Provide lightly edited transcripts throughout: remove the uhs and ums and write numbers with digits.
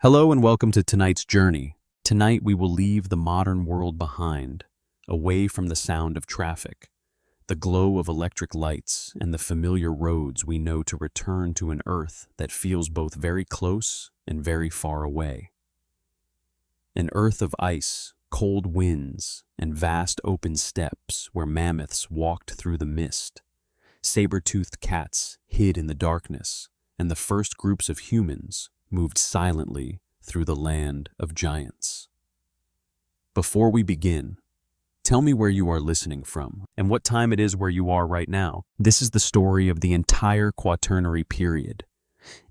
Hello and welcome to tonight's journey. Tonight we will leave the modern world behind, away from the sound of traffic, the glow of electric lights, and the familiar roads we know, to return to an Earth that feels both very close and very far away. An Earth of ice, cold winds, and vast open steppes where mammoths walked through the mist, saber-toothed cats hid in the darkness, and the first groups of humans moved silently through the land of giants. Before we begin, tell me where you are listening from and what time it is where you are right now. This is the story of the entire Quaternary period,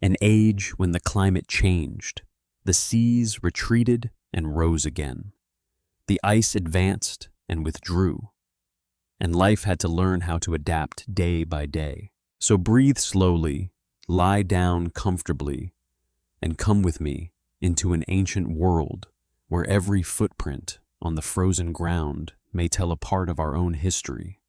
an age when the climate changed, the seas retreated and rose again, the ice advanced and withdrew, and life had to learn how to adapt day by day. So breathe slowly, lie down comfortably, and come with me into an ancient world where every footprint on the frozen ground may tell a part of our own history.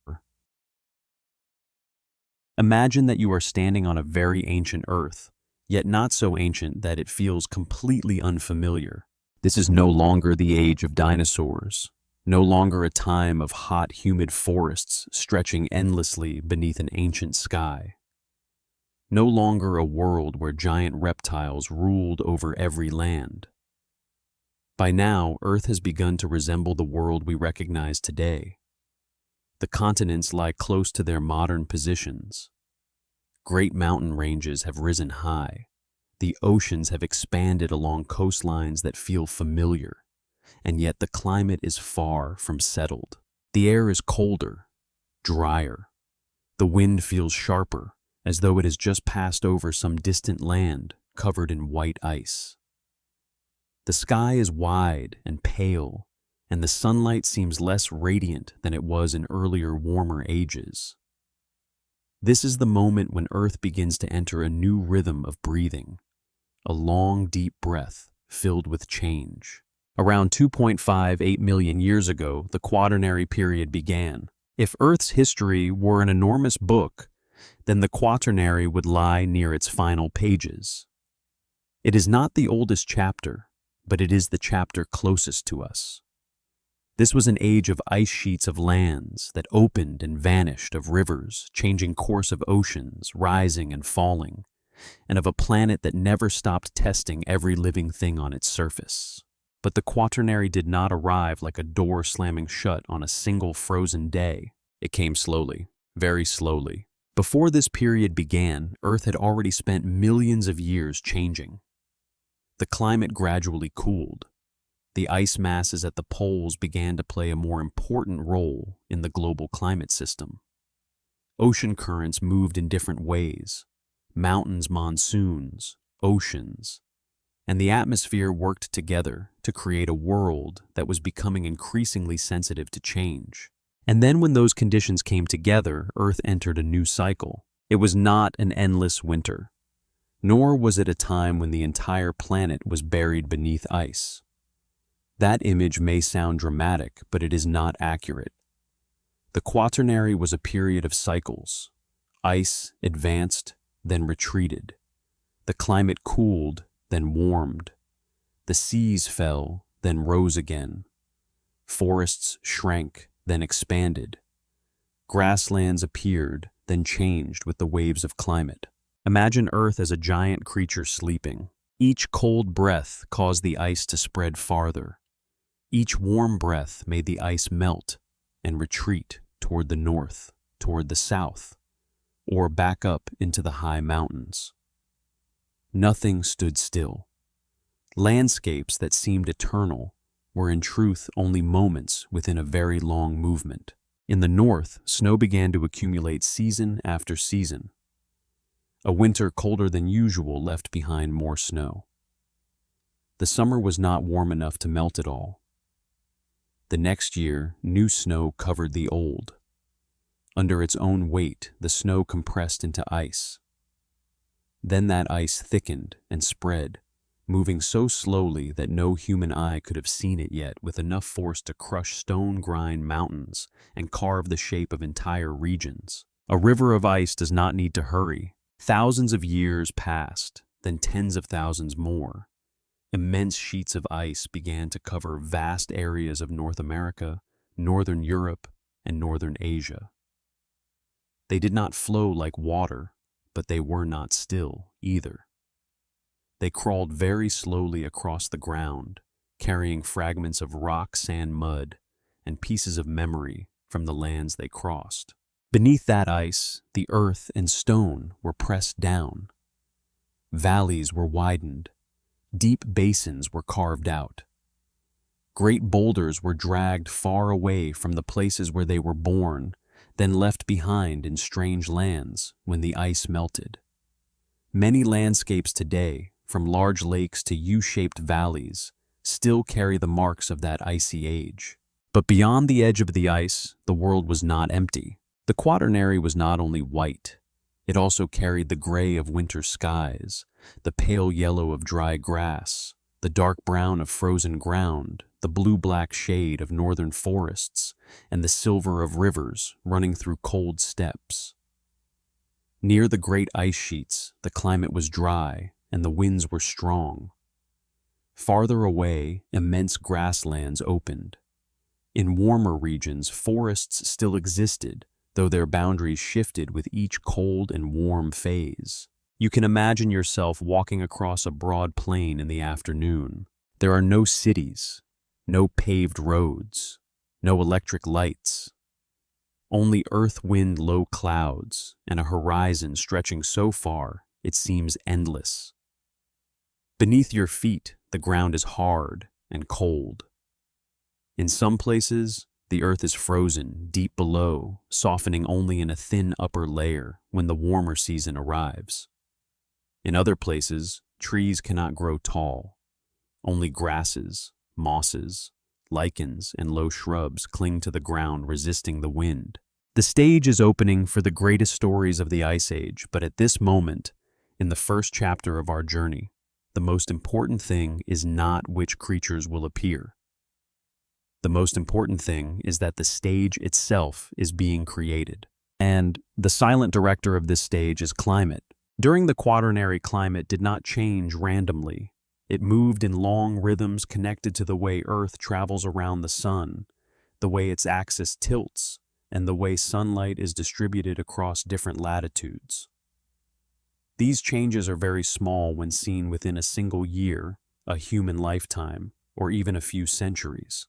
Imagine that you are standing on a very ancient Earth, yet not so ancient that it feels completely unfamiliar. This is no longer the age of dinosaurs, no longer a time of hot, humid forests stretching endlessly beneath an ancient sky. No longer a world where giant reptiles ruled over every land. By now, Earth has begun to resemble the world we recognize today. The continents lie close to their modern positions. Great mountain ranges have risen high. The oceans have expanded along coastlines that feel familiar, and yet the climate is far from settled. The air is colder, drier. The wind feels sharper, as though it has just passed over some distant land covered in white ice. The sky is wide and pale, and the sunlight seems less radiant than it was in earlier, warmer ages. This is the moment when Earth begins to enter a new rhythm of breathing, a long, deep breath filled with change. Around 2.58 million years ago, the Quaternary period began. If Earth's history were an enormous book, then the Quaternary would lie near its final pages. It is not the oldest chapter, but it is the chapter closest to us. This was an age of ice sheets of lands that opened and vanished, of rivers, changing course of oceans, rising and falling, and of a planet that never stopped testing every living thing on its surface. But the Quaternary did not arrive like a door slamming shut on a single frozen day. It came slowly, very slowly. Before this period began, Earth had already spent millions of years changing. The climate gradually cooled. The ice masses at the poles began to play a more important role in the global climate system. Ocean currents moved in different ways, mountains, monsoons, oceans, and the atmosphere worked together to create a world that was becoming increasingly sensitive to change. And then when those conditions came together, Earth entered a new cycle. It was not an endless winter, nor was it a time when the entire planet was buried beneath ice. That image may sound dramatic, but it is not accurate. The Quaternary was a period of cycles. Ice advanced, then retreated. The climate cooled, then warmed. The seas fell, then rose again. Forests shrank, then expanded. Grasslands appeared, then changed with the waves of climate. Imagine Earth as a giant creature sleeping. Each cold breath caused the ice to spread farther. Each warm breath made the ice melt and retreat toward the north, toward the south, or back up into the high mountains. Nothing stood still. Landscapes that seemed eternal were in truth only moments within a very long movement. In the north, snow began to accumulate season after season. A winter colder than usual left behind more snow. The summer was not warm enough to melt it all. The next year, new snow covered the old. Under its own weight, the snow compressed into ice. Then that ice thickened and spread, moving so slowly that no human eye could have seen it yet, with enough force to crush stone-grind mountains and carve the shape of entire regions. A river of ice does not need to hurry. Thousands of years passed, then tens of thousands more, Immense sheets of ice began to cover vast areas of North America, Northern Europe, and Northern Asia. They did not flow like water, but they were not still either. They crawled very slowly across the ground, carrying fragments of rock, sand, mud, and pieces of memory from the lands they crossed. Beneath that ice, the earth and stone were pressed down. Valleys were widened. Deep basins were carved out. Great boulders were dragged far away from the places where they were born, then left behind in strange lands when the ice melted. Many landscapes today, from large lakes to U-shaped valleys, still carry the marks of that icy age. But beyond the edge of the ice, the world was not empty. The Quaternary was not only white, it also carried the gray of winter skies, the pale yellow of dry grass, the dark brown of frozen ground, the blue-black shade of northern forests, and the silver of rivers running through cold steppes. Near the great ice sheets, the climate was dry and the winds were strong. Farther away, immense grasslands opened. In warmer regions, forests still existed, though their boundaries shifted with each cold and warm phase. You can imagine yourself walking across a broad plain in the afternoon. There are no cities, no paved roads, no electric lights. Only earth-wind low clouds and a horizon stretching so far it seems endless. Beneath your feet, the ground is hard and cold. In some places, the earth is frozen deep below, softening only in a thin upper layer when the warmer season arrives. In other places, trees cannot grow tall. Only grasses, mosses, lichens, and low shrubs cling to the ground, resisting the wind. The stage is opening for the greatest stories of the Ice Age, but at this moment, in the first chapter of our journey, the most important thing is not which creatures will appear. The most important thing is that the stage itself is being created. And the silent director of this stage is climate. During the Quaternary, climate did not change randomly. It moved in long rhythms connected to the way Earth travels around the sun, the way its axis tilts, and the way sunlight is distributed across different latitudes. These changes are very small when seen within a single year, a human lifetime, or even a few centuries.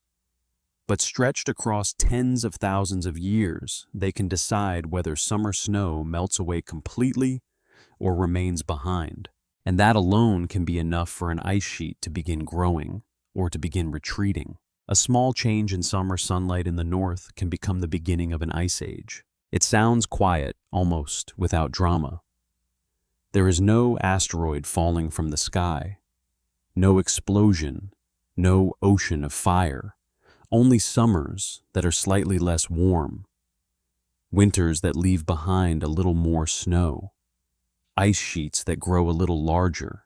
But stretched across tens of thousands of years, they can decide whether summer snow melts away completely or remains behind. And that alone can be enough for an ice sheet to begin growing or to begin retreating. A small change in summer sunlight in the north can become the beginning of an ice age. It sounds quiet, almost without drama. There is no asteroid falling from the sky, no explosion, no ocean of fire. Only summers that are slightly less warm, winters that leave behind a little more snow, ice sheets that grow a little larger,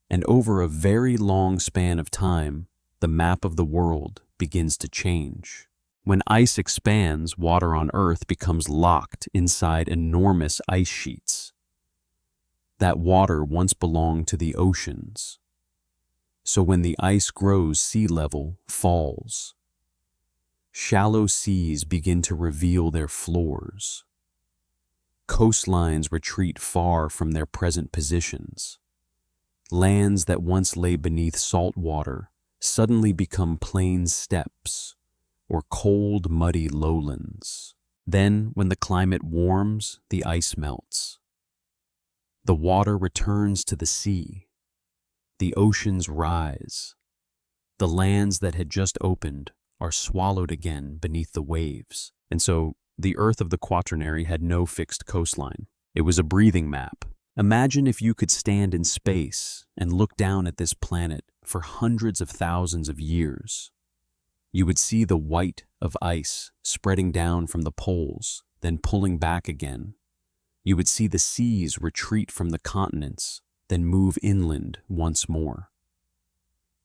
and over a very long span of time, the map of the world begins to change. When ice expands, water on Earth becomes locked inside enormous ice sheets. That water once belonged to the oceans. So when the ice grows, sea level falls. Shallow seas begin to reveal their floors. Coastlines retreat far from their present positions. Lands that once lay beneath salt water suddenly become plain steppes or cold, muddy lowlands. Then, when the climate warms, the ice melts. The water returns to the sea. The oceans rise. The lands that had just opened are swallowed again beneath the waves. And so the Earth of the Quaternary had no fixed coastline. It was a breathing map. Imagine if you could stand in space and look down at this planet for hundreds of thousands of years. You would see the white of ice spreading down from the poles, then pulling back again. You would see the seas retreat from the continents, then move inland once more.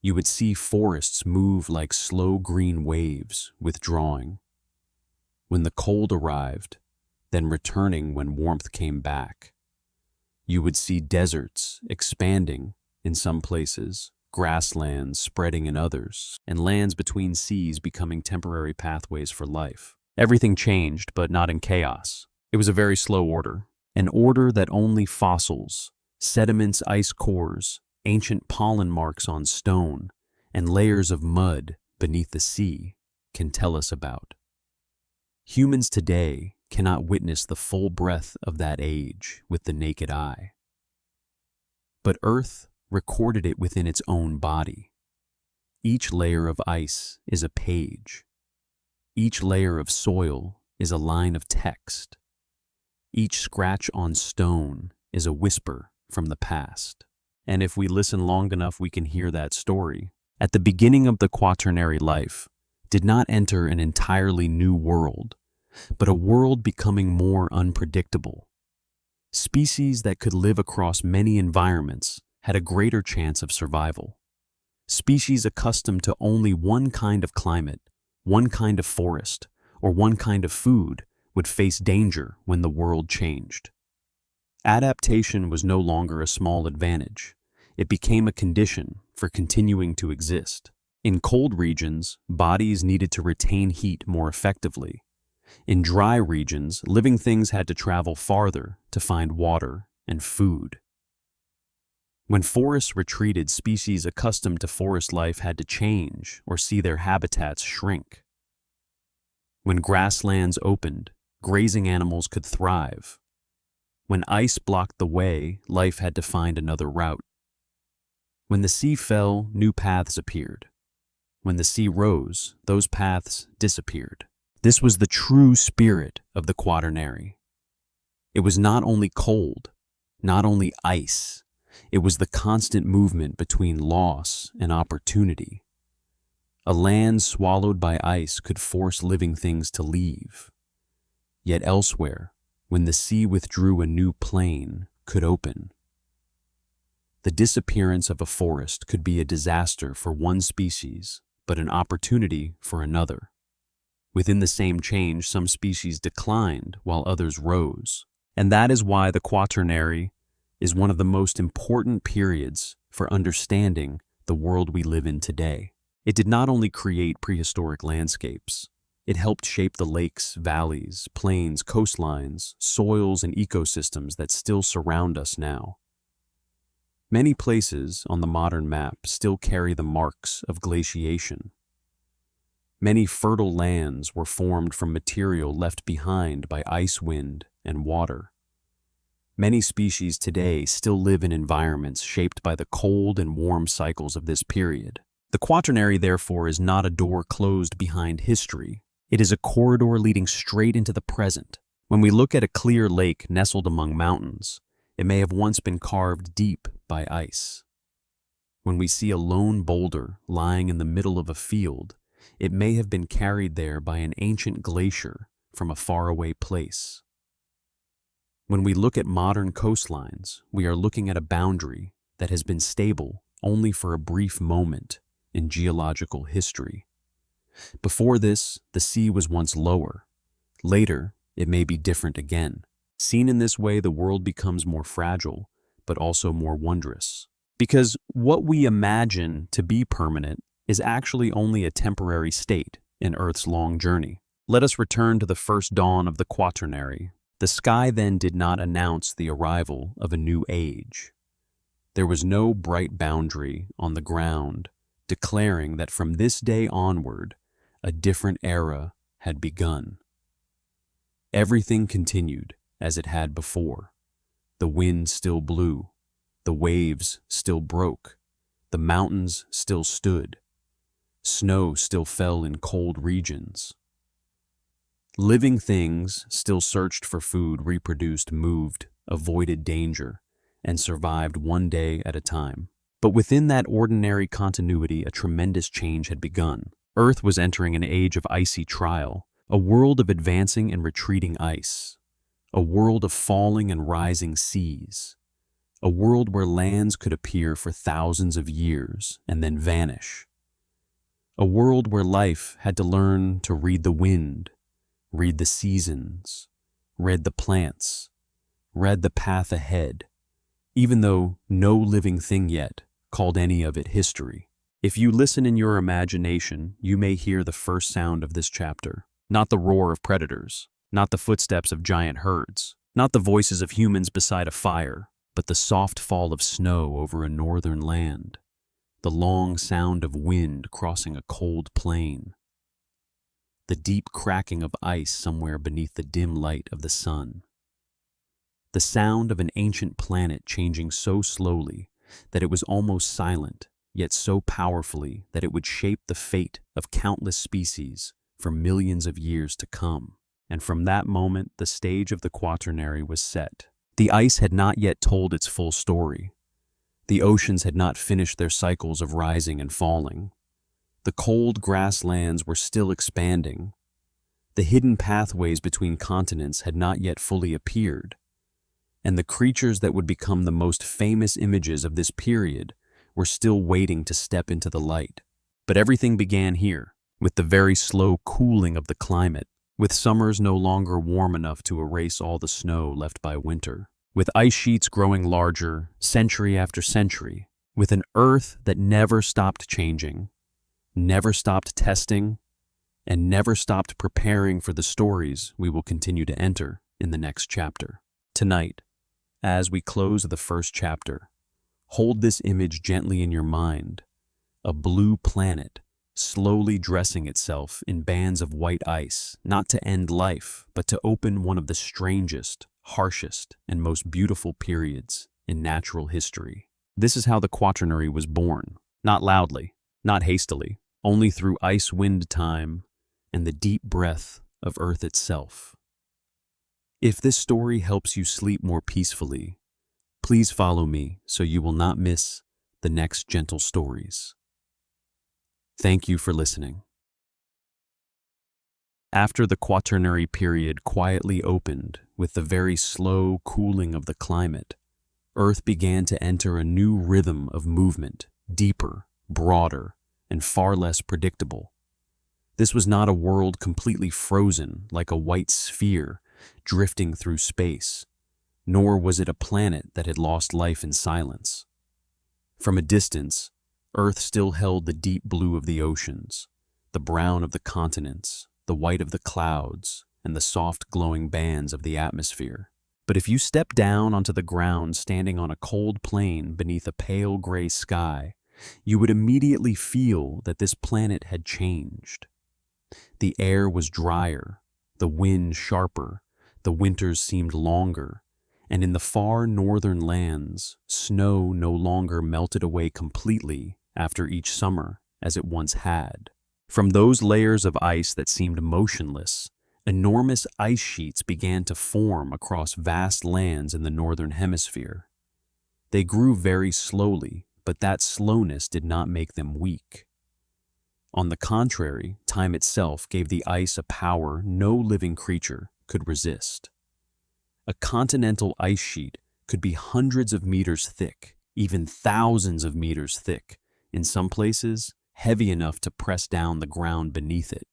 You would see forests move like slow green waves, withdrawing. When the cold arrived, then returning when warmth came back. You would see deserts expanding in some places, grasslands spreading in others, and lands between seas becoming temporary pathways for life. Everything changed, but not in chaos. It was a very slow order, an order that only fossils, sediments, ice cores, ancient pollen marks on stone, and layers of mud beneath the sea can tell us about. Humans today cannot witness the full breadth of that age with the naked eye. But Earth recorded it within its own body. Each layer of ice is a page. Each layer of soil is a line of text. Each scratch on stone is a whisper from the past. And if we listen long enough, we can hear that story. At the beginning of the Quaternary life, did not enter an entirely new world, but a world becoming more unpredictable. Species that could live across many environments had a greater chance of survival. Species accustomed to only one kind of climate, one kind of forest, or one kind of food would face danger when the world changed. Adaptation was no longer a small advantage. It became a condition for continuing to exist. In cold regions, bodies needed to retain heat more effectively. In dry regions, living things had to travel farther to find water and food. When forests retreated, species accustomed to forest life had to change or see their habitats shrink. When grasslands opened, grazing animals could thrive. When ice blocked the way, life had to find another route. When the sea fell, new paths appeared. When the sea rose, those paths disappeared. This was the true spirit of the Quaternary. It was not only cold, not only ice, it was the constant movement between loss and opportunity. A land swallowed by ice could force living things to leave. Yet elsewhere, when the sea withdrew, a new plain could open. The disappearance of a forest could be a disaster for one species, but an opportunity for another. Within the same change, some species declined while others rose. And that is why the Quaternary is one of the most important periods for understanding the world we live in today. It did not only create prehistoric landscapes, it helped shape the lakes, valleys, plains, coastlines, soils, and ecosystems that still surround us now. Many places on the modern map still carry the marks of glaciation. Many fertile lands were formed from material left behind by ice, wind, and water. Many species today still live in environments shaped by the cold and warm cycles of this period. The Quaternary, therefore, is not a door closed behind history. It is a corridor leading straight into the present. When we look at a clear lake nestled among mountains, it may have once been carved deep by ice. When we see a lone boulder lying in the middle of a field, it may have been carried there by an ancient glacier from a faraway place. When we look at modern coastlines, we are looking at a boundary that has been stable only for a brief moment in geological history. Before this, the sea was once lower. Later, it may be different again. Seen in this way, the world becomes more fragile, but also more wondrous. Because what we imagine to be permanent is actually only a temporary state in Earth's long journey. Let us return to the first dawn of the Quaternary. The sky then did not announce the arrival of a new age. There was no bright boundary on the ground declaring that from this day onward, a different era had begun. Everything continued as it had before. The wind still blew, the waves still broke, the mountains still stood, snow still fell in cold regions. Living things still searched for food, reproduced, moved, avoided danger, and survived one day at a time. But within that ordinary continuity, a tremendous change had begun. Earth was entering an age of icy trial, a world of advancing and retreating ice, a world of falling and rising seas, a world where lands could appear for thousands of years and then vanish, a world where life had to learn to read the wind, read the seasons, read the plants, read the path ahead, even though no living thing yet called any of it history. If you listen in your imagination, you may hear the first sound of this chapter. Not the roar of predators, not the footsteps of giant herds, not the voices of humans beside a fire, but the soft fall of snow over a northern land, the long sound of wind crossing a cold plain, the deep cracking of ice somewhere beneath the dim light of the sun. The sound of an ancient planet changing so slowly that it was almost silent, yet so powerfully that it would shape the fate of countless species for millions of years to come. And from that moment, the stage of the Quaternary was set. The ice had not yet told its full story. The oceans had not finished their cycles of rising and falling. The cold grasslands were still expanding. The hidden pathways between continents had not yet fully appeared. And the creatures that would become the most famous images of this period were still waiting to step into the light. But everything began here, with the very slow cooling of the climate, with summers no longer warm enough to erase all the snow left by winter, with ice sheets growing larger century after century, with an Earth that never stopped changing, never stopped testing, and never stopped preparing for the stories we will continue to enter in the next chapter. Tonight, as we close the first chapter, hold this image gently in your mind, a blue planet slowly dressing itself in bands of white ice, not to end life, but to open one of the strangest, harshest, and most beautiful periods in natural history. This is how the Quaternary was born, not loudly, not hastily, only through ice-wind time and the deep breath of Earth itself. If this story helps you sleep more peacefully, please follow me so you will not miss the next gentle stories. Thank you for listening. After the Quaternary period quietly opened with the very slow cooling of the climate, Earth began to enter a new rhythm of movement, deeper, broader, and far less predictable. This was not a world completely frozen like a white sphere drifting through space, nor was it a planet that had lost life in silence. From a distance, Earth still held the deep blue of the oceans, the brown of the continents, the white of the clouds, and the soft glowing bands of the atmosphere. But if you step down onto the ground standing on a cold plain beneath a pale gray sky, you would immediately feel that this planet had changed. The air was drier, the wind sharper, the winters seemed longer, and in the far northern lands, snow no longer melted away completely after each summer as it once had. From those layers of ice that seemed motionless, enormous ice sheets began to form across vast lands in the northern hemisphere. They grew very slowly, but that slowness did not make them weak. On the contrary, time itself gave the ice a power no living creature could resist. A continental ice sheet could be hundreds of meters thick, even thousands of meters thick, in some places heavy enough to press down the ground beneath it.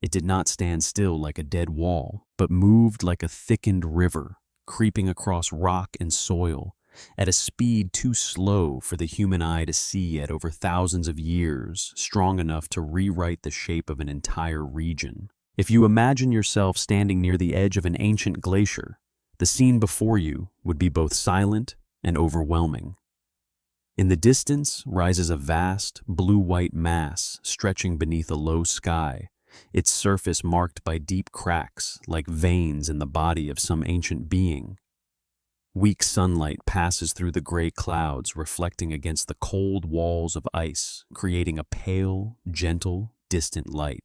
It did not stand still like a dead wall, but moved like a thickened river, creeping across rock and soil at a speed too slow for the human eye to see at over thousands of years, strong enough to rewrite the shape of an entire region. If you imagine yourself standing near the edge of an ancient glacier, the scene before you would be both silent and overwhelming. In the distance rises a vast, blue-white mass stretching beneath a low sky, its surface marked by deep cracks like veins in the body of some ancient being. Weak sunlight passes through the gray clouds, reflecting against the cold walls of ice, creating a pale, gentle, distant light.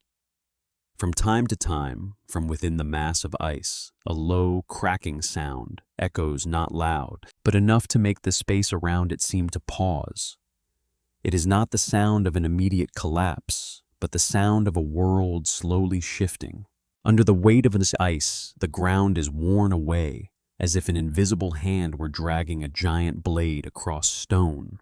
From time to time, from within the mass of ice, a low, cracking sound echoes not loud, but enough to make the space around it seem to pause. It is not the sound of an immediate collapse, but the sound of a world slowly shifting. Under the weight of this ice, the ground is worn away, as if an invisible hand were dragging a giant blade across stone.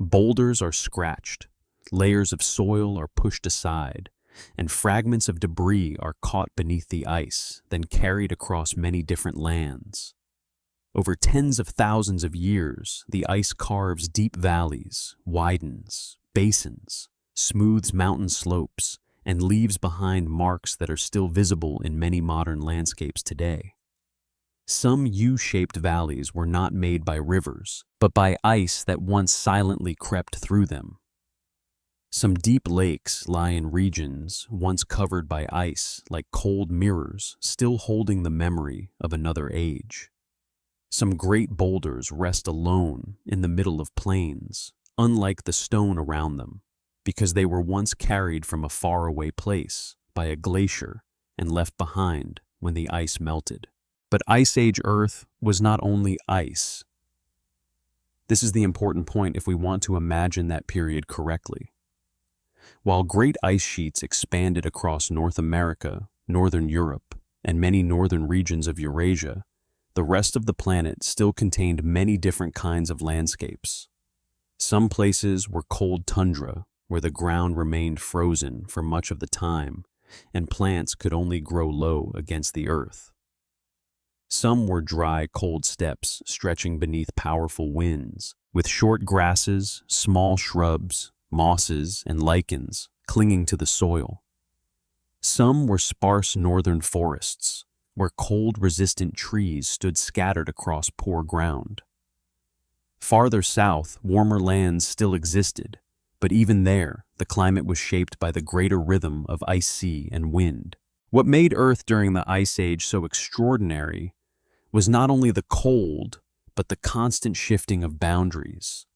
Boulders are scratched, layers of soil are pushed aside, and fragments of debris are caught beneath the ice, then carried across many different lands. Over tens of thousands of years, the ice carves deep valleys, widens basins, smooths mountain slopes, and leaves behind marks that are still visible in many modern landscapes today. Some U-shaped valleys were not made by rivers, but by ice that once silently crept through them. Some deep lakes lie in regions once covered by ice, like cold mirrors, still holding the memory of another age. Some great boulders rest alone in the middle of plains, unlike the stone around them, because they were once carried from a faraway place by a glacier and left behind when the ice melted. But Ice Age Earth was not only ice. This is the important point if we want to imagine that period correctly. While great ice sheets expanded across North America, Northern Europe, and many northern regions of Eurasia, the rest of the planet still contained many different kinds of landscapes. Some places were cold tundra, where the ground remained frozen for much of the time, and plants could only grow low against the earth. Some were dry, cold steppes stretching beneath powerful winds, with short grasses, small shrubs, mosses, and lichens clinging to the soil. Some were sparse northern forests, where cold-resistant trees stood scattered across poor ground. Farther south, warmer lands still existed, but even there, the climate was shaped by the greater rhythm of ice sea and wind. What made Earth during the Ice Age so extraordinary was not only the cold, but the constant shifting of boundaries.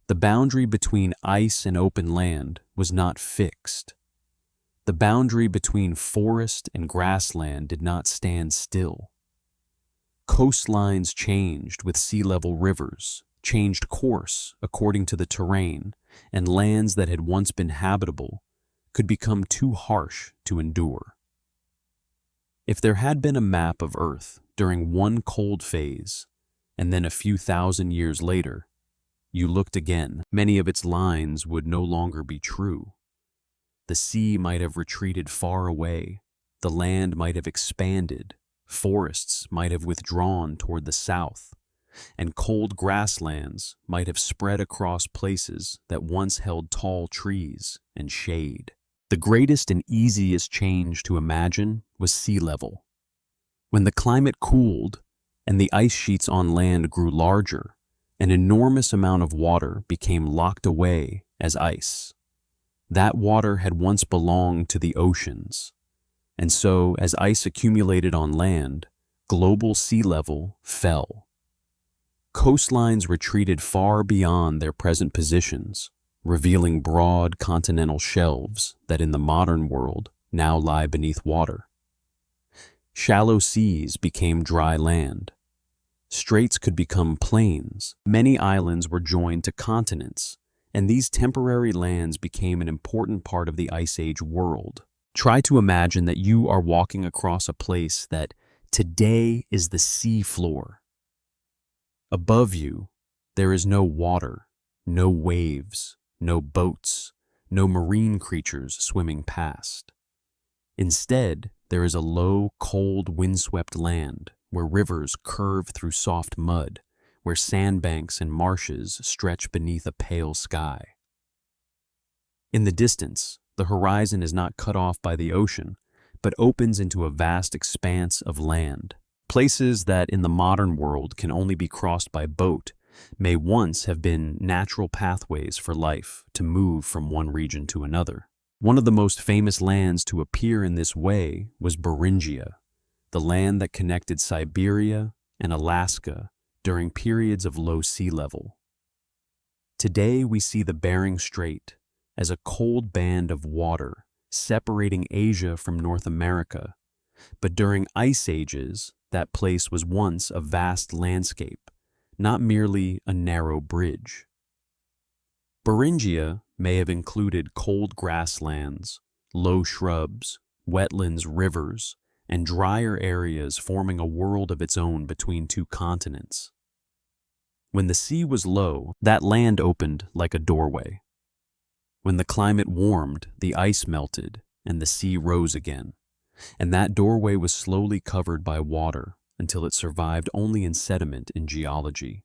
The boundary between ice and open land was not fixed. The boundary between forest and grassland did not stand still. Coastlines changed with sea-level rivers, changed course according to the terrain, and lands that had once been habitable could become too harsh to endure. If there had been a map of Earth during one cold phase, and then a few thousand years later, you looked again, many of its lines would no longer be true. The sea might have retreated far away, the land might have expanded, forests might have withdrawn toward the south, and cold grasslands might have spread across places that once held tall trees and shade. The greatest and easiest change to imagine was sea level. When the climate cooled and the ice sheets on land grew larger, an enormous amount of water became locked away as ice. That water had once belonged to the oceans, and so as ice accumulated on land, global sea level fell. Coastlines retreated far beyond their present positions, revealing broad continental shelves that in the modern world now lie beneath water. Shallow seas became dry land. Straits could become plains. Many islands were joined to continents, and these temporary lands became an important part of the Ice Age world. Try to imagine that you are walking across a place that today is the sea floor. Above you, there is no water, no waves, no boats, no marine creatures swimming past. Instead, there is a low, cold, windswept land where rivers curve through soft mud, where sandbanks and marshes stretch beneath a pale sky. In the distance, the horizon is not cut off by the ocean, but opens into a vast expanse of land. Places that in the modern world can only be crossed by boat may once have been natural pathways for life to move from one region to another. One of the most famous lands to appear in this way was Beringia, the land that connected Siberia and Alaska during periods of low sea level. Today we see the Bering Strait as a cold band of water separating Asia from North America, but during ice ages, that place was once a vast landscape, not merely a narrow bridge. Beringia may have included cold grasslands, low shrubs, wetlands, rivers, and drier areas forming a world of its own between two continents. When the sea was low, that land opened like a doorway. When the climate warmed, the ice melted and the sea rose again, and that doorway was slowly covered by water until it survived only in sediment in geology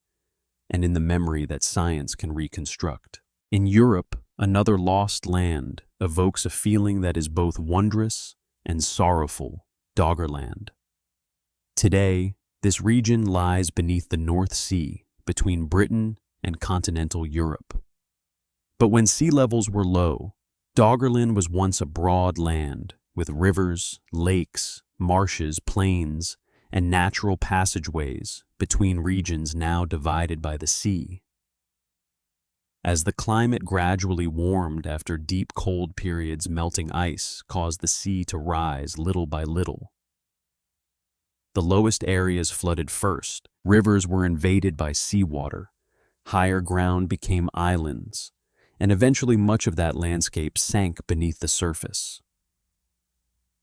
and in the memory that science can reconstruct. In Europe, another lost land evokes a feeling that is both wondrous and sorrowful: Doggerland. Today, this region lies beneath the North Sea, between Britain and continental Europe. But when sea levels were low, Doggerland was once a broad land with rivers, lakes, marshes, plains, and natural passageways between regions now divided by the sea. As the climate gradually warmed after deep cold periods, melting ice caused the sea to rise little by little. The lowest areas flooded first, rivers were invaded by seawater, higher ground became islands, and eventually much of that landscape sank beneath the surface.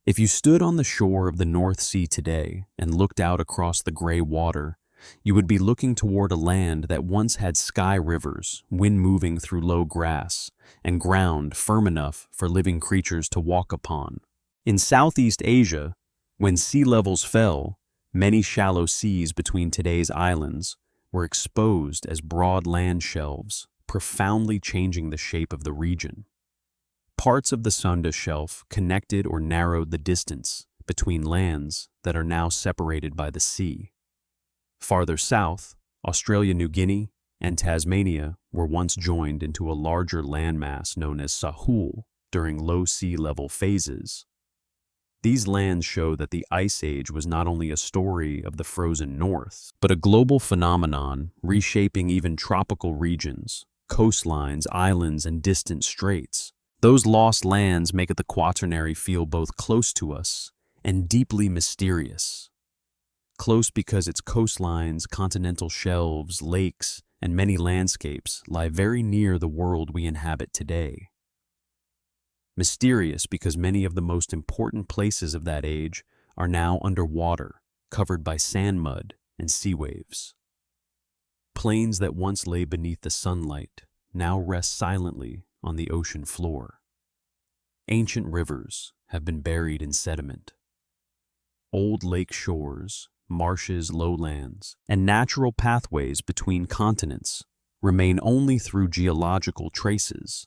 If you stood on the shore of the North Sea today and looked out across the gray water, you would be looking toward a land that once had sky rivers, wind moving through low grass, and ground firm enough for living creatures to walk upon. In Southeast Asia, when sea levels fell, many shallow seas between today's islands were exposed as broad land shelves, profoundly changing the shape of the region. Parts of the Sunda Shelf connected or narrowed the distance between lands that are now separated by the sea. Farther south, Australia-New Guinea and Tasmania were once joined into a larger landmass known as Sahul during low sea level phases. These lands show that the Ice Age was not only a story of the frozen north, but a global phenomenon reshaping even tropical regions, coastlines, islands, and distant straits. Those lost lands make the Quaternary feel both close to us and deeply mysterious. Close because its coastlines, continental shelves, lakes, and many landscapes lie very near the world we inhabit today. Mysterious because many of the most important places of that age are now underwater, covered by sand mud and sea waves. Plains that once lay beneath the sunlight now rest silently on the ocean floor. Ancient rivers have been buried in sediment. Old lake shores, marshes, lowlands, and natural pathways between continents remain only through geological traces,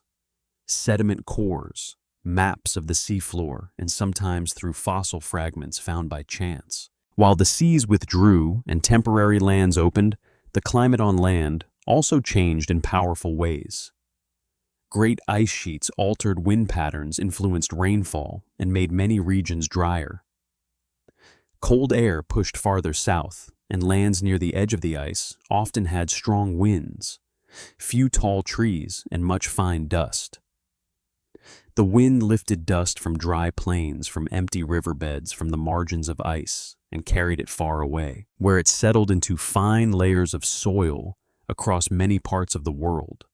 sediment cores, maps of the seafloor, and sometimes through fossil fragments found by chance. While the seas withdrew and temporary lands opened, the climate on land also changed in powerful ways. Great ice sheets altered wind patterns, influenced rainfall, and made many regions drier. Cold air pushed farther south, and lands near the edge of the ice often had strong winds, few tall trees, and much fine dust. The wind lifted dust from dry plains, from empty riverbeds, from the margins of ice, and carried it far away, where it settled into fine layers of soil across many parts of the world.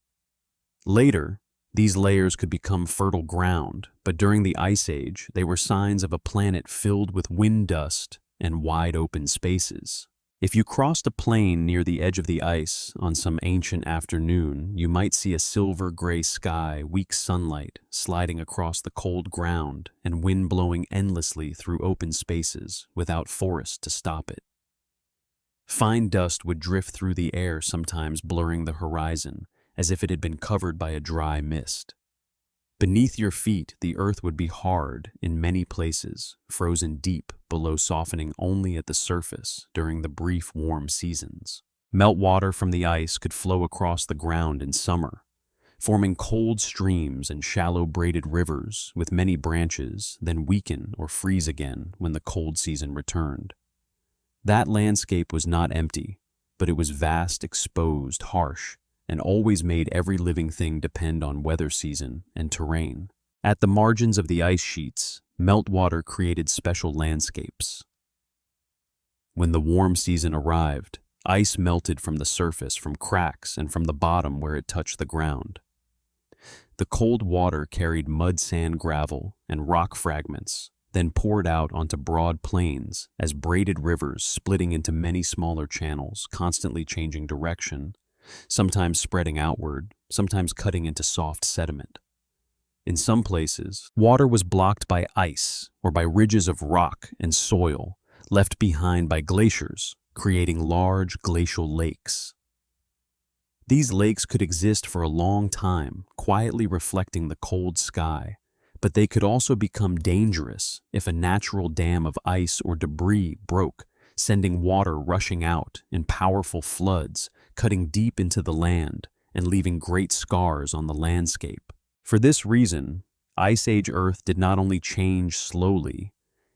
Later, these layers could become fertile ground, but during the Ice Age, they were signs of a planet filled with wind dust and wide open spaces. If you crossed a plain near the edge of the ice on some ancient afternoon, you might see a silver-gray sky, weak sunlight sliding across the cold ground, and wind blowing endlessly through open spaces without forest to stop it. Fine dust would drift through the air, sometimes blurring the horizon, as if it had been covered by a dry mist. Beneath your feet, the earth would be hard in many places, frozen deep below, softening only at the surface during the brief warm seasons. Meltwater from the ice could flow across the ground in summer, forming cold streams and shallow braided rivers with many branches, then weaken or freeze again when the cold season returned. That landscape was not empty, but it was vast, exposed, harsh, and always made every living thing depend on weather season and terrain. At the margins of the ice sheets, meltwater created special landscapes. When the warm season arrived, ice melted from the surface, from cracks, and from the bottom where it touched the ground. The cold water carried mud, sand, gravel, and rock fragments, then poured out onto broad plains as braided rivers, splitting into many smaller channels, constantly changing direction, sometimes spreading outward, sometimes cutting into soft sediment. In some places, water was blocked by ice or by ridges of rock and soil, left behind by glaciers, creating large glacial lakes. These lakes could exist for a long time, quietly reflecting the cold sky, but they could also become dangerous if a natural dam of ice or debris broke, sending water rushing out in powerful floods, cutting deep into the land and leaving great scars on the landscape. For this reason, Ice Age Earth did not only change slowly,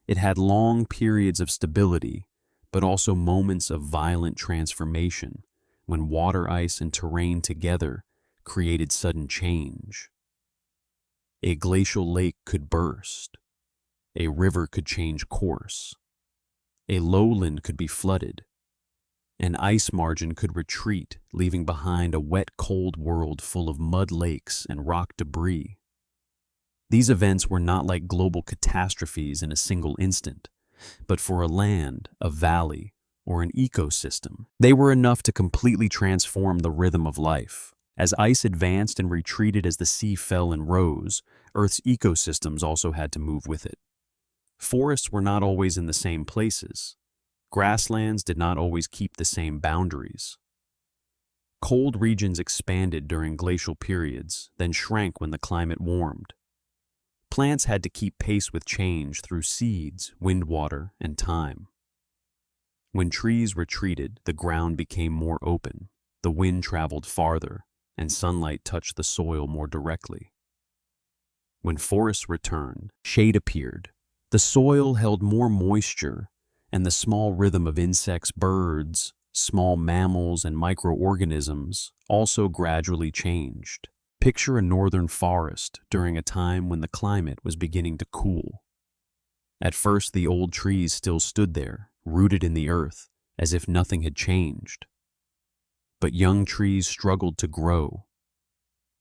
it had long periods of stability, but also moments of violent transformation, when water ice and terrain together created sudden change. A glacial lake could burst. A river could change course. A lowland could be flooded. An ice margin could retreat, leaving behind a wet, cold world full of mud lakes and rock debris. These events were not like global catastrophes in a single instant, but for a land, a valley, or an ecosystem, they were enough to completely transform the rhythm of life. As ice advanced and retreated as the sea fell and rose, Earth's ecosystems also had to move with it. Forests were not always in the same places. Grasslands did not always keep the same boundaries. Cold regions expanded during glacial periods, then shrank when the climate warmed. Plants had to keep pace with change through seeds, wind water, and time. When trees retreated, the ground became more open, the wind traveled farther, and sunlight touched the soil more directly. When forests returned, shade appeared. The soil held more moisture, and the small rhythm of insects, birds, small mammals, and microorganisms also gradually changed. Picture a northern forest during a time when the climate was beginning to cool. At first, the old trees still stood there, rooted in the earth, as if nothing had changed. But young trees struggled to grow.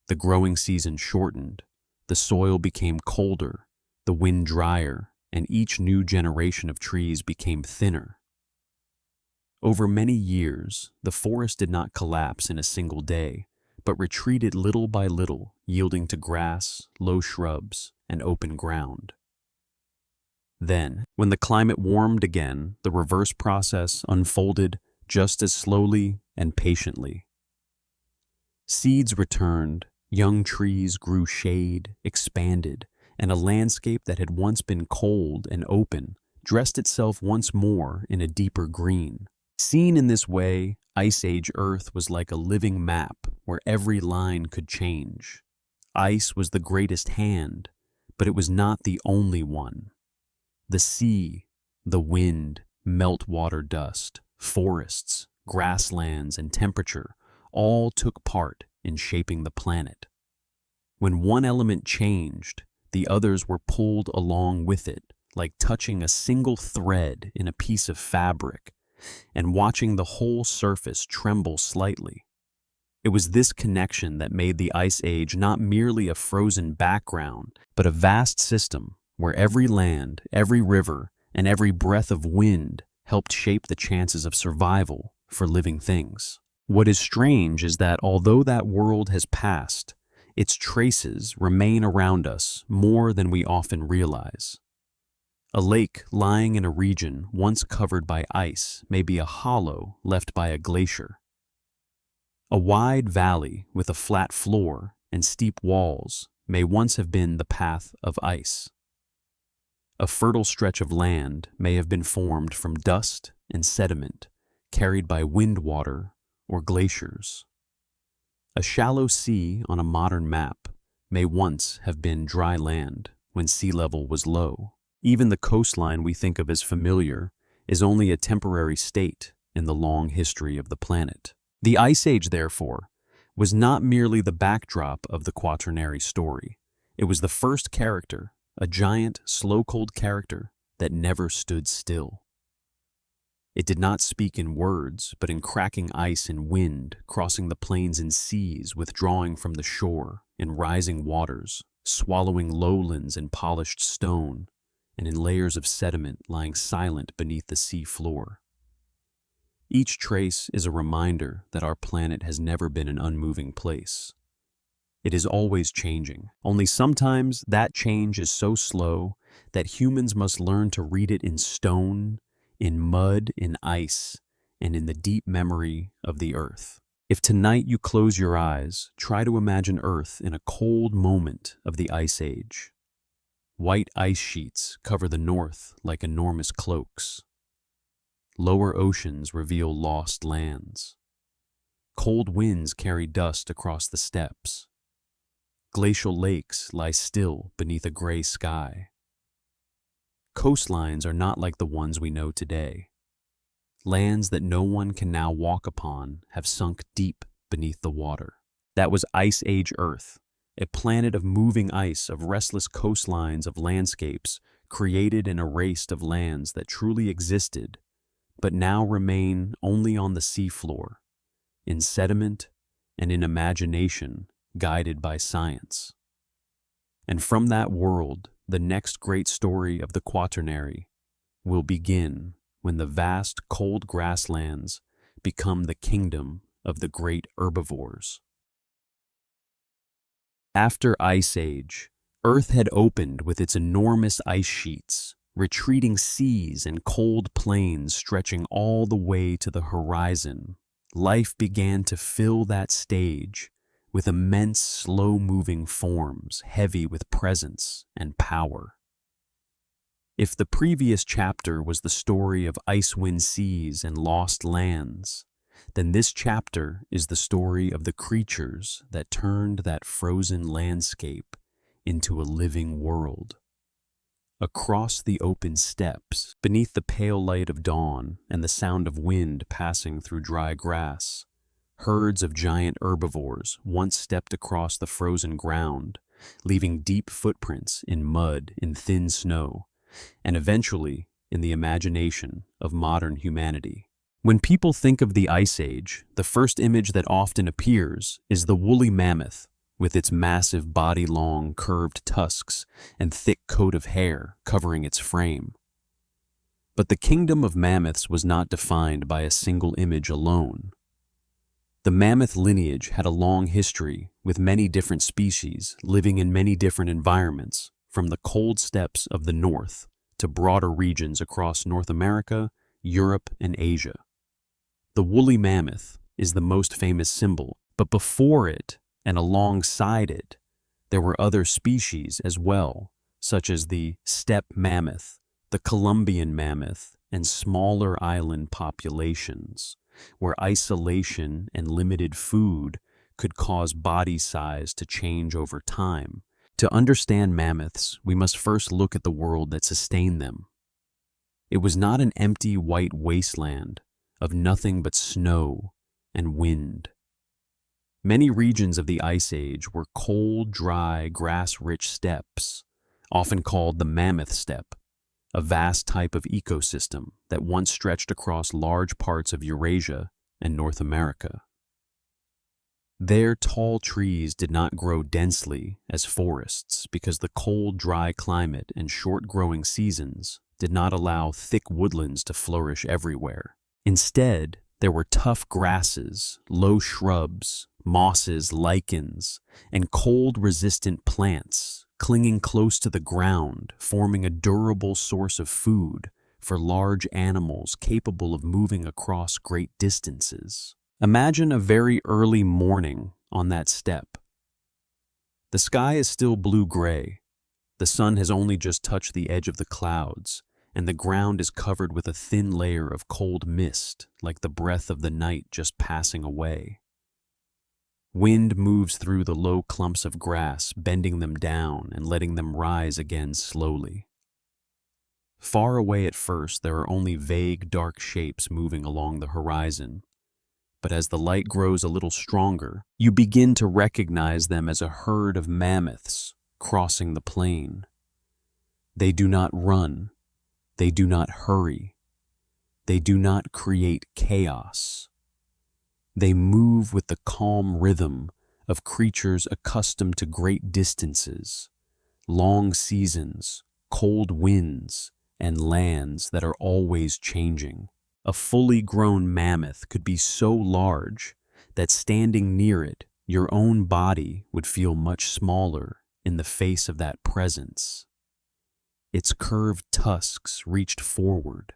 The growing season shortened, the soil became colder, the wind drier, and each new generation of trees became thinner. Over many years, the forest did not collapse in a single day, but retreated little by little, yielding to grass, low shrubs, and open ground. Then, when the climate warmed again, the reverse process unfolded just as slowly and patiently. Seeds returned, young trees grew shade, expanded, and a landscape that had once been cold and open dressed itself once more in a deeper green. Seen in this way, Ice Age Earth was like a living map where every line could change. Ice was the greatest hand, but it was not the only one. The sea, the wind, meltwater dust, forests, grasslands, and temperature all took part in shaping the planet. When one element changed, the others were pulled along with it, like touching a single thread in a piece of fabric and watching the whole surface tremble slightly. It was this connection that made the Ice Age not merely a frozen background, but a vast system where every land, every river, and every breath of wind helped shape the chances of survival for living things. What is strange is that although that world has passed, its traces remain around us more than we often realize. A lake lying in a region once covered by ice may be a hollow left by a glacier. A wide valley with a flat floor and steep walls may once have been the path of ice. A fertile stretch of land may have been formed from dust and sediment carried by wind water or glaciers. A shallow sea on a modern map may once have been dry land when sea level was low. Even the coastline we think of as familiar is only a temporary state in the long history of the planet. The Ice Age, therefore, was not merely the backdrop of the Quaternary story. It was the first character, a giant, slow-cold character that never stood still. It did not speak in words, but in cracking ice and wind, crossing the plains and seas, withdrawing from the shore in rising waters, swallowing lowlands in polished stone, and in layers of sediment lying silent beneath the sea floor. Each trace is a reminder that our planet has never been an unmoving place. It is always changing, only sometimes that change is so slow that humans must learn to read it in stone, in mud, in ice, and in the deep memory of the earth. If tonight you close your eyes, try to imagine Earth in a cold moment of the Ice Age. White ice sheets cover the north like enormous cloaks. Lower oceans reveal lost lands. Cold winds carry dust across the steppes. Glacial lakes lie still beneath a gray sky. Coastlines are not like the ones we know today. Lands that no one can now walk upon have sunk deep beneath the water. That was Ice Age Earth, a planet of moving ice, of restless coastlines, of landscapes created and erased, of lands that truly existed, but now remain only on the seafloor, in sediment and in imagination guided by science. And from that world, the next great story of the Quaternary will begin when the vast cold grasslands become the kingdom of the great herbivores. After Ice Age, Earth had opened with its enormous ice sheets, retreating seas and cold plains stretching all the way to the horizon. Life began to fill that stage with immense, slow-moving forms, heavy with presence and power. If the previous chapter was the story of icewind seas and lost lands, then this chapter is the story of the creatures that turned that frozen landscape into a living world. Across the open steppes, beneath the pale light of dawn and the sound of wind passing through dry grass, herds of giant herbivores once stepped across the frozen ground, leaving deep footprints in mud, in thin snow, and eventually in the imagination of modern humanity. When people think of the Ice Age, the first image that often appears is the woolly mammoth, with its massive body-long, curved tusks and thick coat of hair covering its frame. But the kingdom of mammoths was not defined by a single image alone. The mammoth lineage had a long history, with many different species living in many different environments, from the cold steppes of the north to broader regions across North America, Europe, and Asia. The woolly mammoth is the most famous symbol, but before it and alongside it, there were other species as well, such as the steppe mammoth, the Columbian mammoth, and smaller island populations, where isolation and limited food could cause body size to change over time. To understand mammoths, we must first look at the world that sustained them. It was not an empty white wasteland of nothing but snow and wind. Many regions of the Ice Age were cold, dry, grass-rich steppes, often called the mammoth steppe, a vast type of ecosystem that once stretched across large parts of Eurasia and North America. There, tall trees did not grow densely as forests because the cold, dry climate and short growing seasons did not allow thick woodlands to flourish everywhere. Instead, there were tough grasses, low shrubs, mosses, lichens, and cold-resistant plants clinging close to the ground, forming a durable source of food for large animals capable of moving across great distances. Imagine a very early morning on that steppe. The sky is still blue-gray. The sun has only just touched the edge of the clouds, and the ground is covered with a thin layer of cold mist, like the breath of the night just passing away. Wind moves through the low clumps of grass, bending them down and letting them rise again slowly. Far away at first, there are only vague, dark shapes moving along the horizon. But as the light grows a little stronger, you begin to recognize them as a herd of mammoths crossing the plain. They do not run. They do not hurry. They do not create chaos. They move with the calm rhythm of creatures accustomed to great distances, long seasons, cold winds, and lands that are always changing. A fully grown mammoth could be so large that standing near it, your own body would feel much smaller in the face of that presence. Its curved tusks reached forward,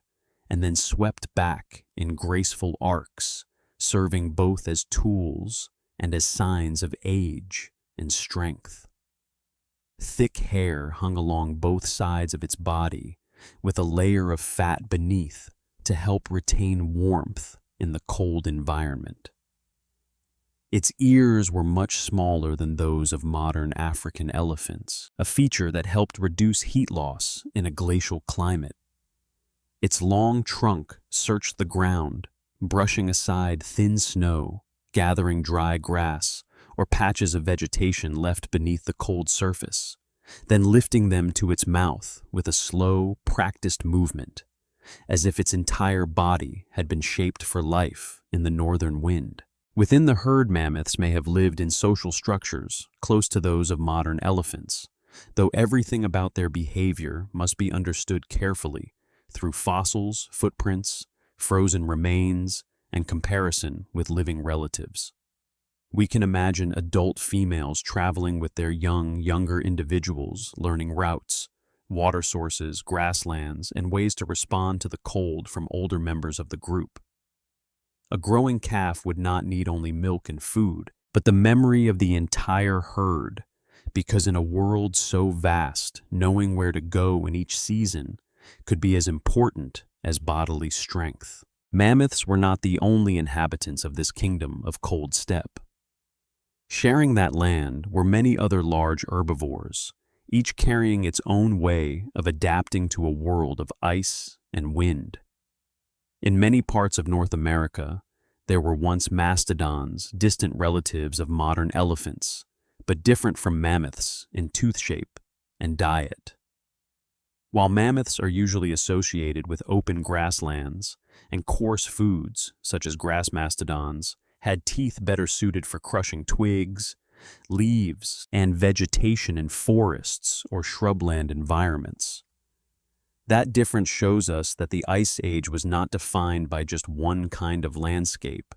and then swept back in graceful arcs, serving both as tools and as signs of age and strength. Thick hair hung along both sides of its body, with a layer of fat beneath to help retain warmth in the cold environment. Its ears were much smaller than those of modern African elephants, a feature that helped reduce heat loss in a glacial climate. Its long trunk searched the ground, brushing aside thin snow, gathering dry grass, or patches of vegetation left beneath the cold surface, then lifting them to its mouth with a slow, practiced movement, as if its entire body had been shaped for life in the northern wind. Within the herd, mammoths may have lived in social structures close to those of modern elephants, though everything about their behavior must be understood carefully through fossils, footprints, frozen remains, and comparison with living relatives. We can imagine adult females traveling with their younger individuals, learning routes, water sources, grasslands, and ways to respond to the cold from older members of the group. A growing calf would not need only milk and food, but the memory of the entire herd, because in a world so vast, knowing where to go in each season could be as important as bodily strength. Mammoths were not the only inhabitants of this kingdom of cold steppe. Sharing that land were many other large herbivores, each carrying its own way of adapting to a world of ice and wind. In many parts of North America, there were once mastodons, distant relatives of modern elephants, but different from mammoths in tooth shape and diet. While mammoths are usually associated with open grasslands and coarse foods, such as grass mastodons, had teeth better suited for crushing twigs, leaves, and vegetation in forests or shrubland environments. That difference shows us that the Ice Age was not defined by just one kind of landscape,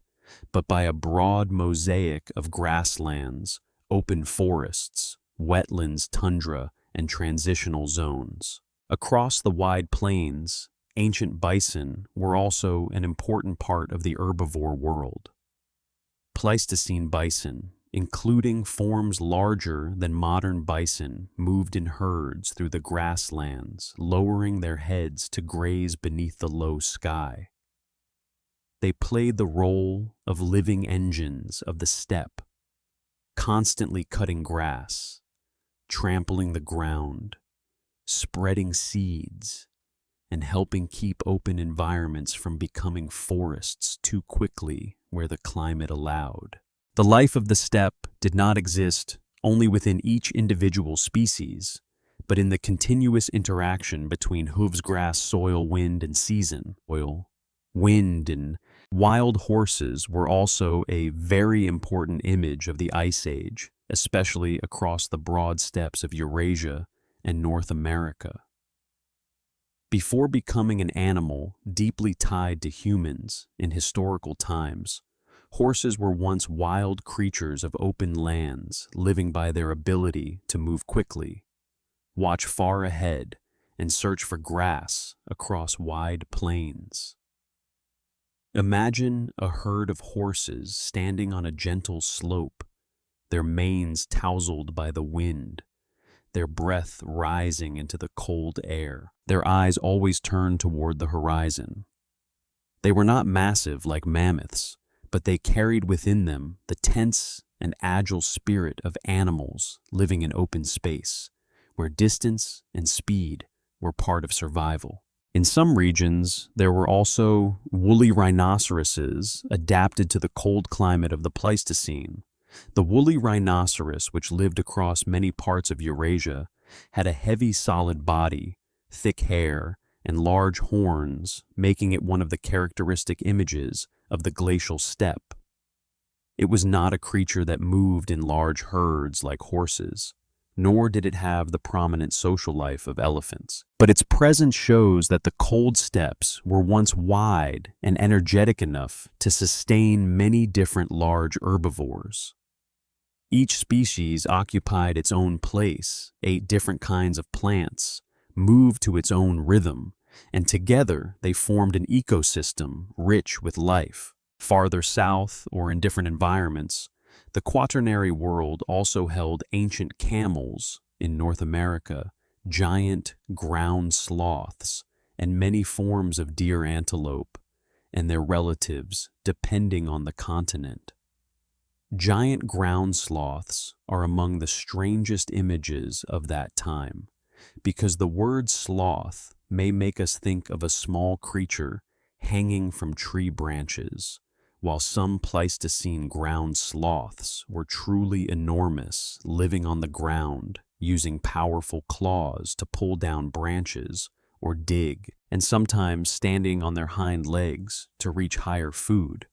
but by a broad mosaic of grasslands, open forests, wetlands, tundra, and transitional zones. Across the wide plains, ancient bison were also an important part of the herbivore world. Pleistocene bison, including forms larger than modern bison, moved in herds through the grasslands, lowering their heads to graze beneath the low sky. They played the role of living engines of the steppe, constantly cutting grass, trampling the ground, spreading seeds, and helping keep open environments from becoming forests too quickly where the climate allowed. The life of the steppe did not exist only within each individual species, but in the continuous interaction between hooves, grass, soil, wind, and season. Wind and wild horses were also a very important image of the Ice Age, especially across the broad steppes of Eurasia and North America. Before becoming an animal deeply tied to humans in historical times, horses were once wild creatures of open lands, living by their ability to move quickly, watch far ahead, and search for grass across wide plains. Imagine a herd of horses standing on a gentle slope, their manes tousled by the wind, their breath rising into the cold air, their eyes always turned toward the horizon. They were not massive like mammoths, but they carried within them the tense and agile spirit of animals living in open space, where distance and speed were part of survival. In some regions, there were also woolly rhinoceroses adapted to the cold climate of the Pleistocene. The woolly rhinoceros, which lived across many parts of Eurasia, had a heavy, solid body, thick hair, and large horns, making it one of the characteristic images of the glacial steppe. It was not a creature that moved in large herds like horses, nor did it have the prominent social life of elephants. But its presence shows that the cold steppes were once wide and energetic enough to sustain many different large herbivores. Each species occupied its own place, ate different kinds of plants, moved to its own rhythm, and together they formed an ecosystem rich with life. Farther south, or in different environments, the Quaternary world also held ancient camels in North America, giant ground sloths, and many forms of deer antelope and their relatives depending on the continent. Giant ground sloths are among the strangest images of that time, because the word sloth may make us think of a small creature hanging from tree branches, while some Pleistocene ground sloths were truly enormous, living on the ground, using powerful claws to pull down branches or dig, and sometimes standing on their hind legs to reach higher food.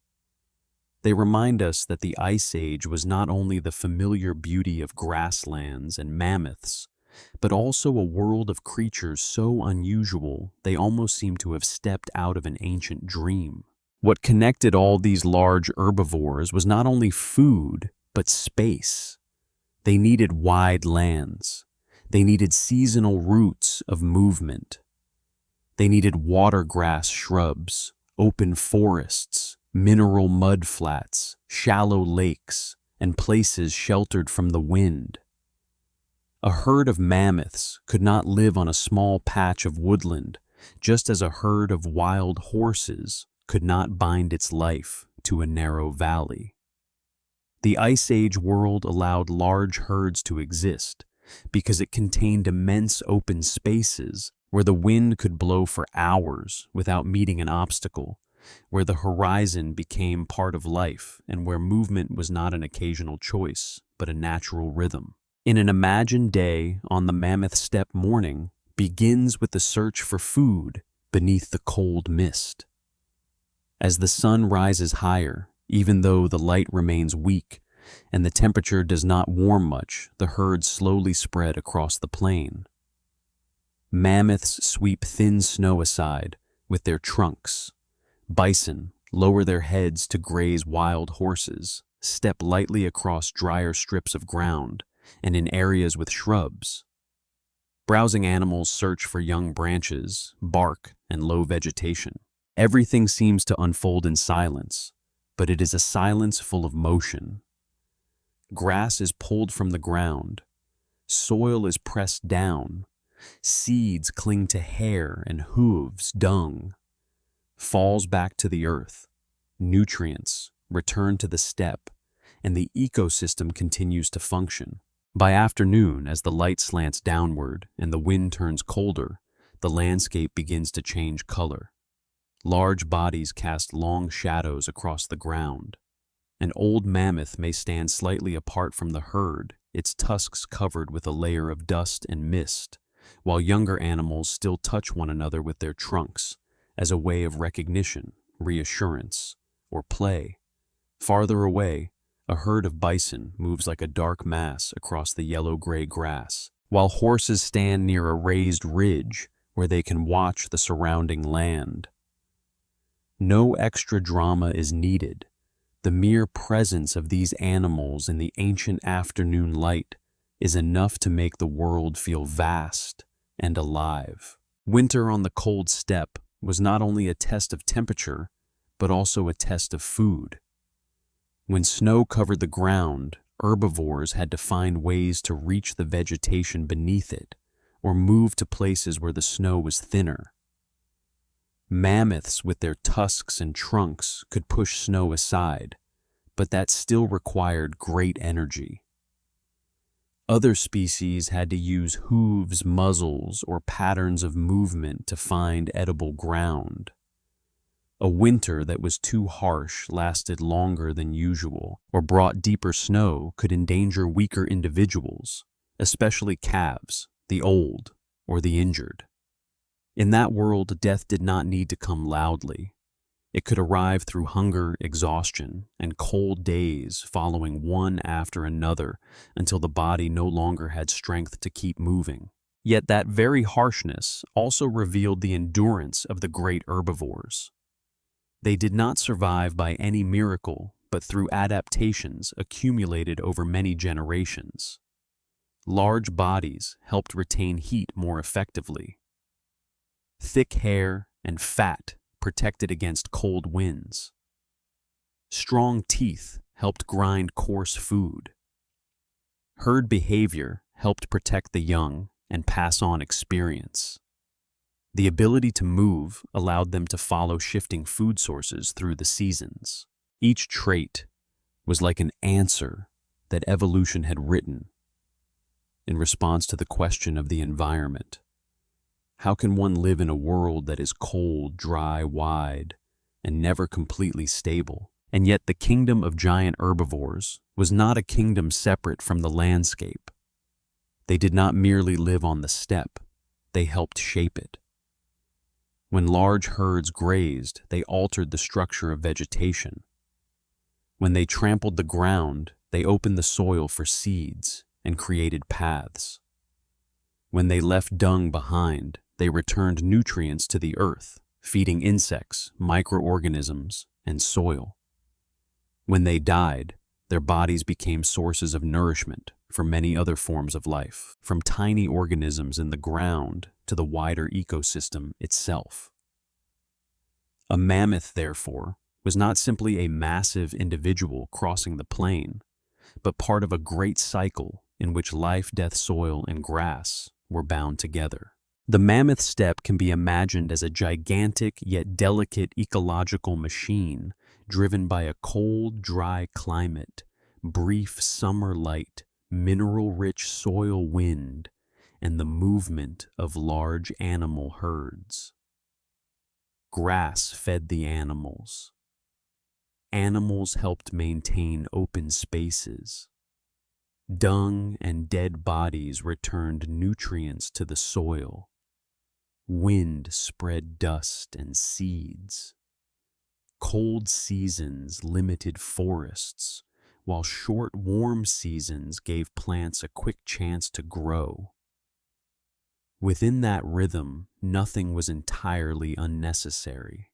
They remind us that the Ice Age was not only the familiar beauty of grasslands and mammoths, but also a world of creatures so unusual they almost seem to have stepped out of an ancient dream. What connected all these large herbivores was not only food, but space. They needed wide lands. They needed seasonal routes of movement. They needed watergrass shrubs, open forests, mineral mud flats, shallow lakes, and places sheltered from the wind. A herd of mammoths could not live on a small patch of woodland, just as a herd of wild horses could not bind its life to a narrow valley. The Ice Age world allowed large herds to exist because it contained immense open spaces where the wind could blow for hours without meeting an obstacle, where the horizon became part of life, and where movement was not an occasional choice, but a natural rhythm. In an imagined day on the Mammoth Steppe morning begins with the search for food beneath the cold mist. As the sun rises higher, even though the light remains weak and the temperature does not warm much, the herd slowly spread across the plain. Mammoths sweep thin snow aside with their trunks. Bison lower their heads to graze wild horses, step lightly across drier strips of ground, and in areas with shrubs. Browsing animals search for young branches, bark, and low vegetation. Everything seems to unfold in silence, but it is a silence full of motion. Grass is pulled from the ground. Soil is pressed down. Seeds cling to hair and hooves, dung. Falls back to the earth. Nutrients return to the steppe, and the ecosystem continues to function. By afternoon, as the light slants downward and the wind turns colder, the landscape begins to change color. Large bodies cast long shadows across the ground. An old mammoth may stand slightly apart from the herd, its tusks covered with a layer of dust and mist, while younger animals still touch one another with their trunks as a way of recognition, reassurance, or play. Farther away, a herd of bison moves like a dark mass across the yellow-gray grass, while horses stand near a raised ridge where they can watch the surrounding land. No extra drama is needed. The mere presence of these animals in the ancient afternoon light is enough to make the world feel vast and alive. Winter on the cold steppe was not only a test of temperature, but also a test of food. When snow covered the ground, herbivores had to find ways to reach the vegetation beneath it, or move to places where the snow was thinner. Mammoths with their tusks and trunks could push snow aside, but that still required great energy. Other species had to use hooves, muzzles, or patterns of movement to find edible ground. A winter that was too harsh lasted longer than usual, or brought deeper snow could endanger weaker individuals, especially calves, the old, or the injured. In that world, death did not need to come loudly. It could arrive through hunger, exhaustion, and cold days following one after another until the body no longer had strength to keep moving. Yet that very harshness also revealed the endurance of the great herbivores. They did not survive by any miracle, but through adaptations accumulated over many generations. Large bodies helped retain heat more effectively. Thick hair and fat protected against cold winds. Strong teeth helped grind coarse food. Herd behavior helped protect the young and pass on experience. The ability to move allowed them to follow shifting food sources through the seasons. Each trait was like an answer that evolution had written in response to the question of the environment. How can one live in a world that is cold, dry, wide, and never completely stable? And yet the kingdom of giant herbivores was not a kingdom separate from the landscape. They did not merely live on the steppe, they helped shape it. When large herds grazed, they altered the structure of vegetation. When they trampled the ground, they opened the soil for seeds and created paths. When they left dung behind, they returned nutrients to the earth, feeding insects, microorganisms, and soil. When they died, their bodies became sources of nourishment for many other forms of life, from tiny organisms in the ground to the wider ecosystem itself. A mammoth, therefore, was not simply a massive individual crossing the plain, but part of a great cycle in which life, death, soil, and grass were bound together. The mammoth steppe can be imagined as a gigantic yet delicate ecological machine driven by a cold, dry climate, brief summer light, mineral-rich soil wind, and the movement of large animal herds. Grass fed the animals. Animals helped maintain open spaces. Dung and dead bodies returned nutrients to the soil. Wind spread dust and seeds. Cold seasons limited forests, while short, warm seasons gave plants a quick chance to grow. Within that rhythm, nothing was entirely unnecessary.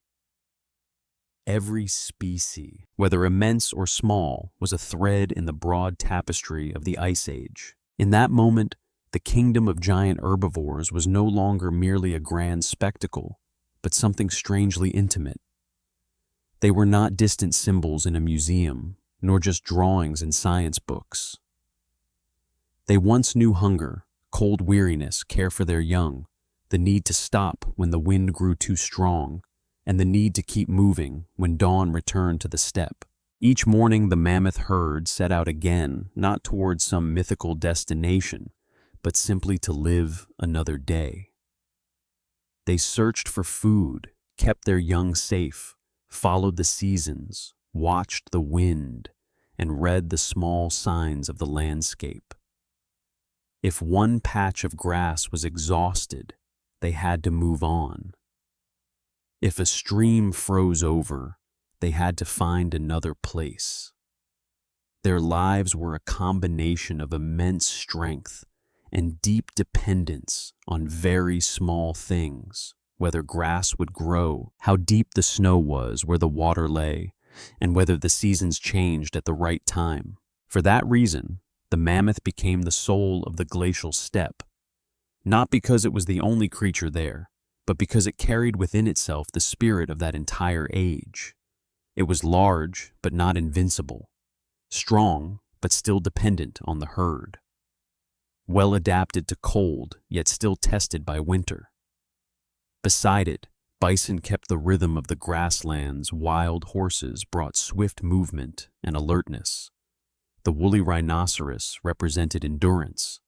Every species, whether immense or small, was a thread in the broad tapestry of the Ice Age. In that moment, the kingdom of giant herbivores was no longer merely a grand spectacle, but something strangely intimate. They were not distant symbols in a museum, nor just drawings in science books. They once knew hunger, cold weariness, care for their young, the need to stop when the wind grew too strong, and the need to keep moving when dawn returned to the steppe. Each morning the mammoth herd set out again, not towards some mythical destination, but simply to live another day. They searched for food, kept their young safe, followed the seasons, watched the wind, and read the small signs of the landscape. If one patch of grass was exhausted, they had to move on. If a stream froze over, they had to find another place. Their lives were a combination of immense strength and deep dependence on very small things, whether grass would grow, how deep the snow was where the water lay, and whether the seasons changed at the right time. For that reason, the mammoth became the soul of the glacial steppe, not because it was the only creature there, but because it carried within itself the spirit of that entire age. It was large, but not invincible, strong, but still dependent on the herd, well adapted to cold, yet still tested by winter. Beside it, bison kept the rhythm of the grasslands, wild horses brought swift movement and alertness. The woolly rhinoceros represented endurance,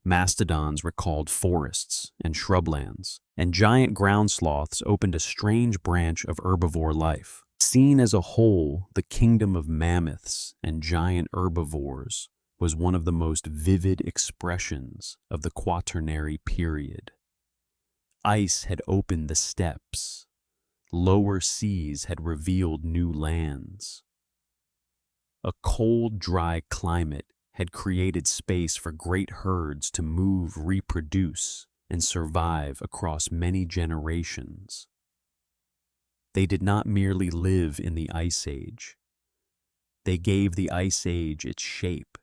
mastodons recalled forests and shrublands, and giant ground sloths opened a strange branch of herbivore life. Seen as a whole, the kingdom of mammoths and giant herbivores was one of the most vivid expressions of the Quaternary period. Ice had opened the steppes. Lower seas had revealed new lands. A cold, dry climate had created space for great herds to move, reproduce, and survive across many generations. They did not merely live in the Ice Age. They gave the Ice Age its shape,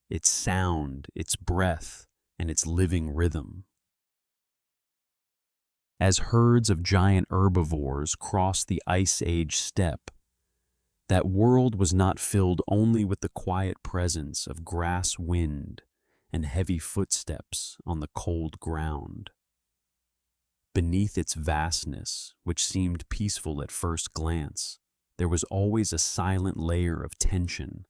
its sound, its breath, and its living rhythm. As herds of giant herbivores crossed the Ice Age steppe, that world was not filled only with the quiet presence of grass wind and heavy footsteps on the cold ground. Beneath its vastness, which seemed peaceful at first glance, there was always a silent layer of tension,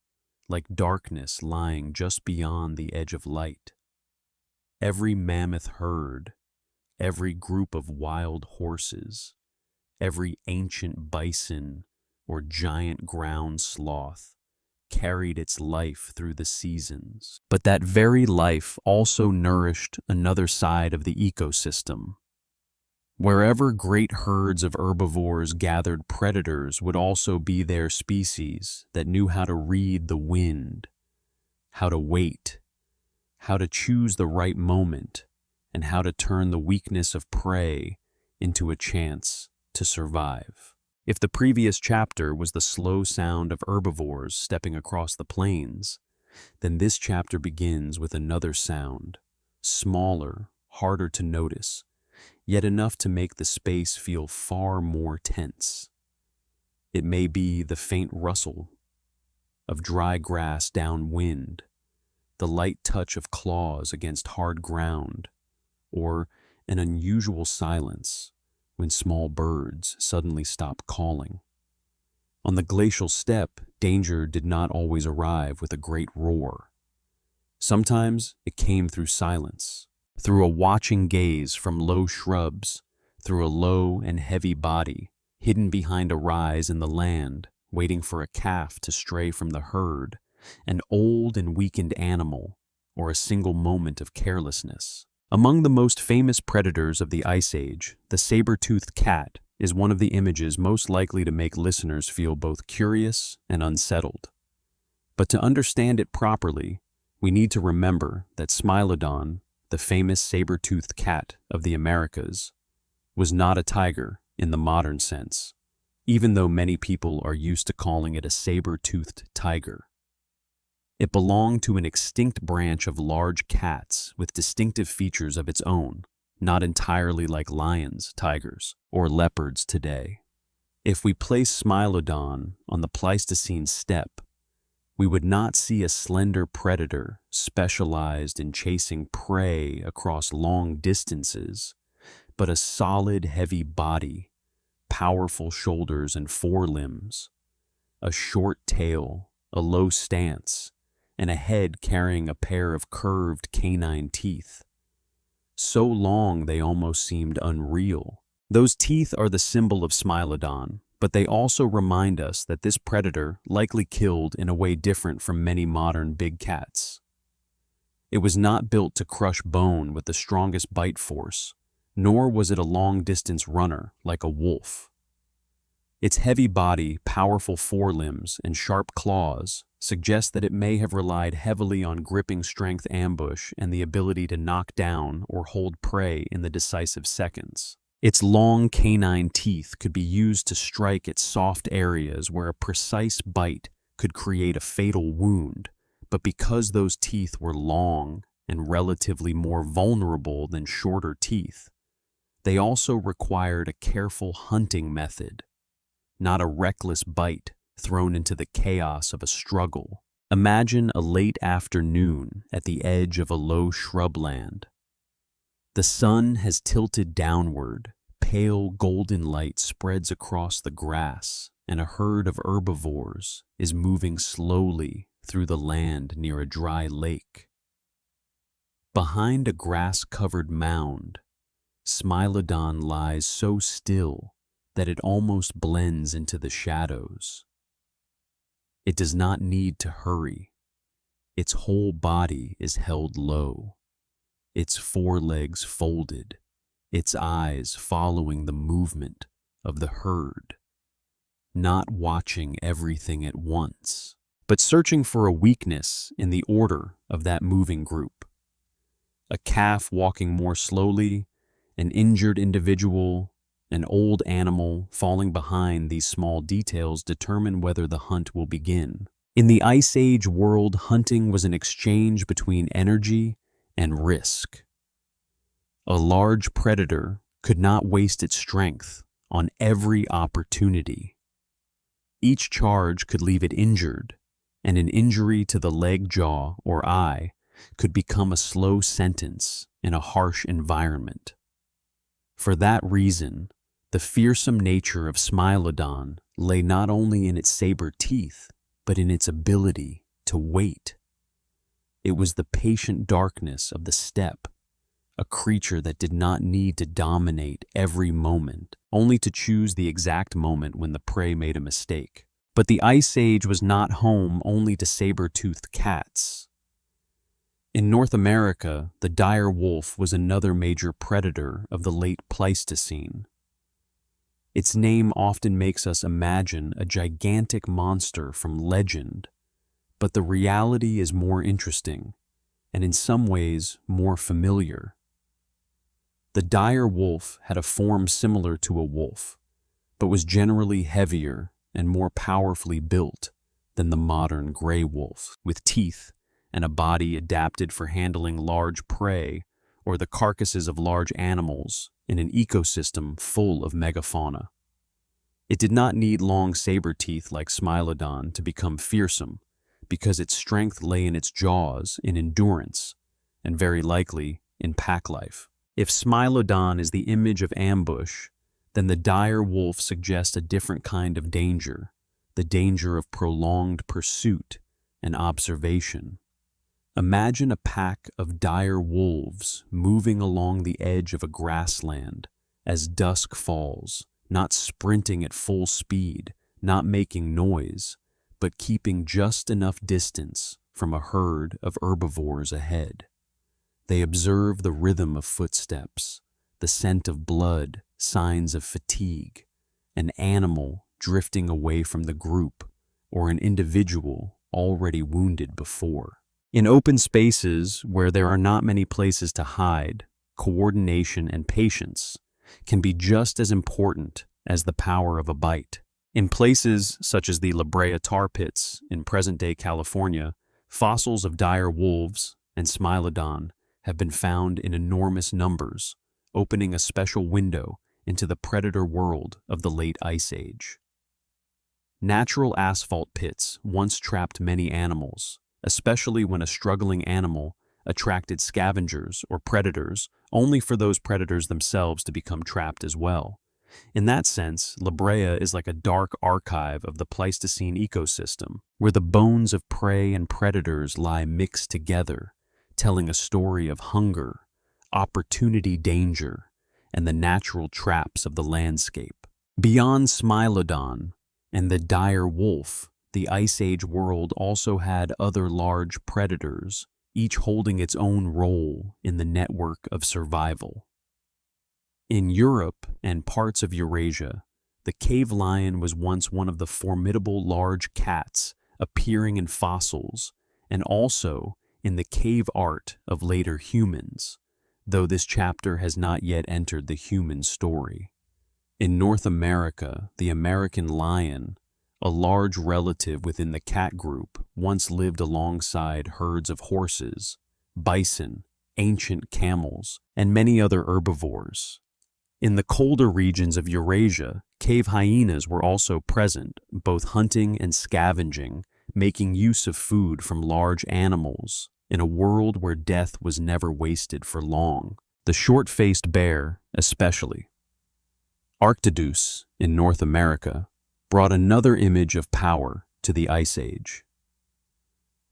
like darkness lying just beyond the edge of light. Every mammoth herd, every group of wild horses, every ancient bison or giant ground sloth carried its life through the seasons. But that very life also nourished another side of the ecosystem. Wherever great herds of herbivores gathered, predators would also be their species that knew how to read the wind, how to wait, how to choose the right moment, and how to turn the weakness of prey into a chance to survive. If the previous chapter was the slow sound of herbivores stepping across the plains, then this chapter begins with another sound, smaller, harder to notice, yet enough to make the space feel far more tense. It may be the faint rustle of dry grass downwind, the light touch of claws against hard ground, or an unusual silence when small birds suddenly stop calling. On the glacial steppe, danger did not always arrive with a great roar. Sometimes it came through silence, through a watching gaze from low shrubs, through a low and heavy body, hidden behind a rise in the land, waiting for a calf to stray from the herd, an old and weakened animal, or a single moment of carelessness. Among the most famous predators of the Ice Age, the saber-toothed cat is one of the images most likely to make listeners feel both curious and unsettled. But to understand it properly, we need to remember that Smilodon, the famous saber-toothed cat of the Americas, was not a tiger in the modern sense, even though many people are used to calling it a saber-toothed tiger. It belonged to an extinct branch of large cats with distinctive features of its own, not entirely like lions, tigers, or leopards today. If we place Smilodon on the Pleistocene steppe, we would not see a slender predator specialized in chasing prey across long distances, but a solid, heavy body, powerful shoulders and forelimbs, a short tail, a low stance, and a head carrying a pair of curved canine teeth. So long they almost seemed unreal. Those teeth are the symbol of Smilodon, but they also remind us that this predator likely killed in a way different from many modern big cats. It was not built to crush bone with the strongest bite force, nor was it a long-distance runner like a wolf. Its heavy body, powerful forelimbs, and sharp claws suggest that it may have relied heavily on gripping strength, ambush, and the ability to knock down or hold prey in the decisive seconds. Its long canine teeth could be used to strike at soft areas where a precise bite could create a fatal wound, but because those teeth were long and relatively more vulnerable than shorter teeth, they also required a careful hunting method, not a reckless bite thrown into the chaos of a struggle. Imagine a late afternoon at the edge of a low shrubland. The sun has tilted downward, pale golden light spreads across the grass, and a herd of herbivores is moving slowly through the land near a dry lake. Behind a grass-covered mound, Smilodon lies so still that it almost blends into the shadows. It does not need to hurry. Its whole body is held low, its forelegs folded, its eyes following the movement of the herd, not watching everything at once, but searching for a weakness in the order of that moving group. A calf walking more slowly, an injured individual, an old animal falling behind, these small details determine whether the hunt will begin. In the Ice Age world, hunting was an exchange between energy and risk. A large predator could not waste its strength on every opportunity. Each charge could leave it injured, and an injury to the leg, jaw, or eye could become a slow sentence in a harsh environment. For that reason, the fearsome nature of Smilodon lay not only in its saber teeth, but in its ability to wait. It was the patient darkness of the steppe, a creature that did not need to dominate every moment, only to choose the exact moment when the prey made a mistake. But the Ice Age was not home only to saber-toothed cats. In North America, the dire wolf was another major predator of the late Pleistocene. Its name often makes us imagine a gigantic monster from legend, but the reality is more interesting, and in some ways more familiar. The dire wolf had a form similar to a wolf, but was generally heavier and more powerfully built than the modern gray wolf, with teeth and a body adapted for handling large prey or the carcasses of large animals in an ecosystem full of megafauna. It did not need long saber teeth like Smilodon to become fearsome, because its strength lay in its jaws, in endurance, and very likely in pack life. If Smilodon is the image of ambush, then the dire wolf suggests a different kind of danger, the danger of prolonged pursuit and observation. Imagine a pack of dire wolves moving along the edge of a grassland as dusk falls, not sprinting at full speed, not making noise, but keeping just enough distance from a herd of herbivores ahead. They observe the rhythm of footsteps, the scent of blood, signs of fatigue, an animal drifting away from the group, or an individual already wounded before. In open spaces where there are not many places to hide, coordination and patience can be just as important as the power of a bite. In places such as the La Brea tar pits in present-day California, fossils of dire wolves and Smilodon have been found in enormous numbers, opening a special window into the predator world of the late Ice Age. Natural asphalt pits once trapped many animals, especially when a struggling animal attracted scavengers or predators, only for those predators themselves to become trapped as well. In that sense, La Brea is like a dark archive of the Pleistocene ecosystem, where the bones of prey and predators lie mixed together, telling a story of hunger, opportunity, danger, and the natural traps of the landscape. Beyond Smilodon and the dire wolf, the Ice Age world also had other large predators, each holding its own role in the network of survival. In Europe and parts of Eurasia, the cave lion was once one of the formidable large cats appearing in fossils and also in the cave art of later humans, though this chapter has not yet entered the human story. In North America, the American lion, a large relative within the cat group, once lived alongside herds of horses, bison, ancient camels, and many other herbivores. In the colder regions of Eurasia, cave hyenas were also present, both hunting and scavenging, making use of food from large animals, in a world where death was never wasted for long. The short-faced bear, especially. Arctodoos, in North America, brought another image of power to the Ice Age.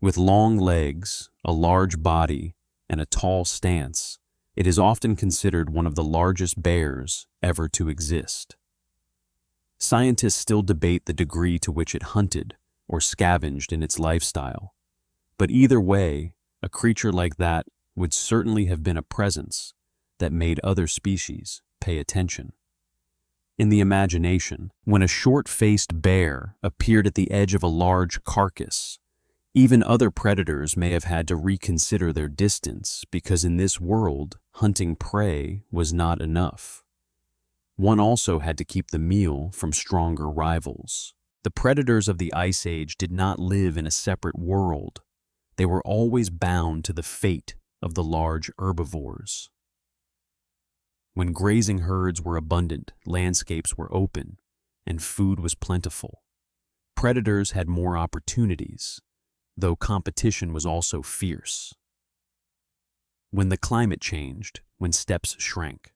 With long legs, a large body, and a tall stance, it is often considered one of the largest bears ever to exist. Scientists still debate the degree to which it hunted or scavenged in its lifestyle, but either way, a creature like that would certainly have been a presence that made other species pay attention. In the imagination, when a short-faced bear appeared at the edge of a large carcass, even other predators may have had to reconsider their distance because in this world, hunting prey was not enough. One also had to keep the meal from stronger rivals. The predators of the Ice Age did not live in a separate world. They were always bound to the fate of the large herbivores. When grazing herds were abundant, landscapes were open, and food was plentiful. Predators had more opportunities, though competition was also fierce. When the climate changed, when steppes shrank,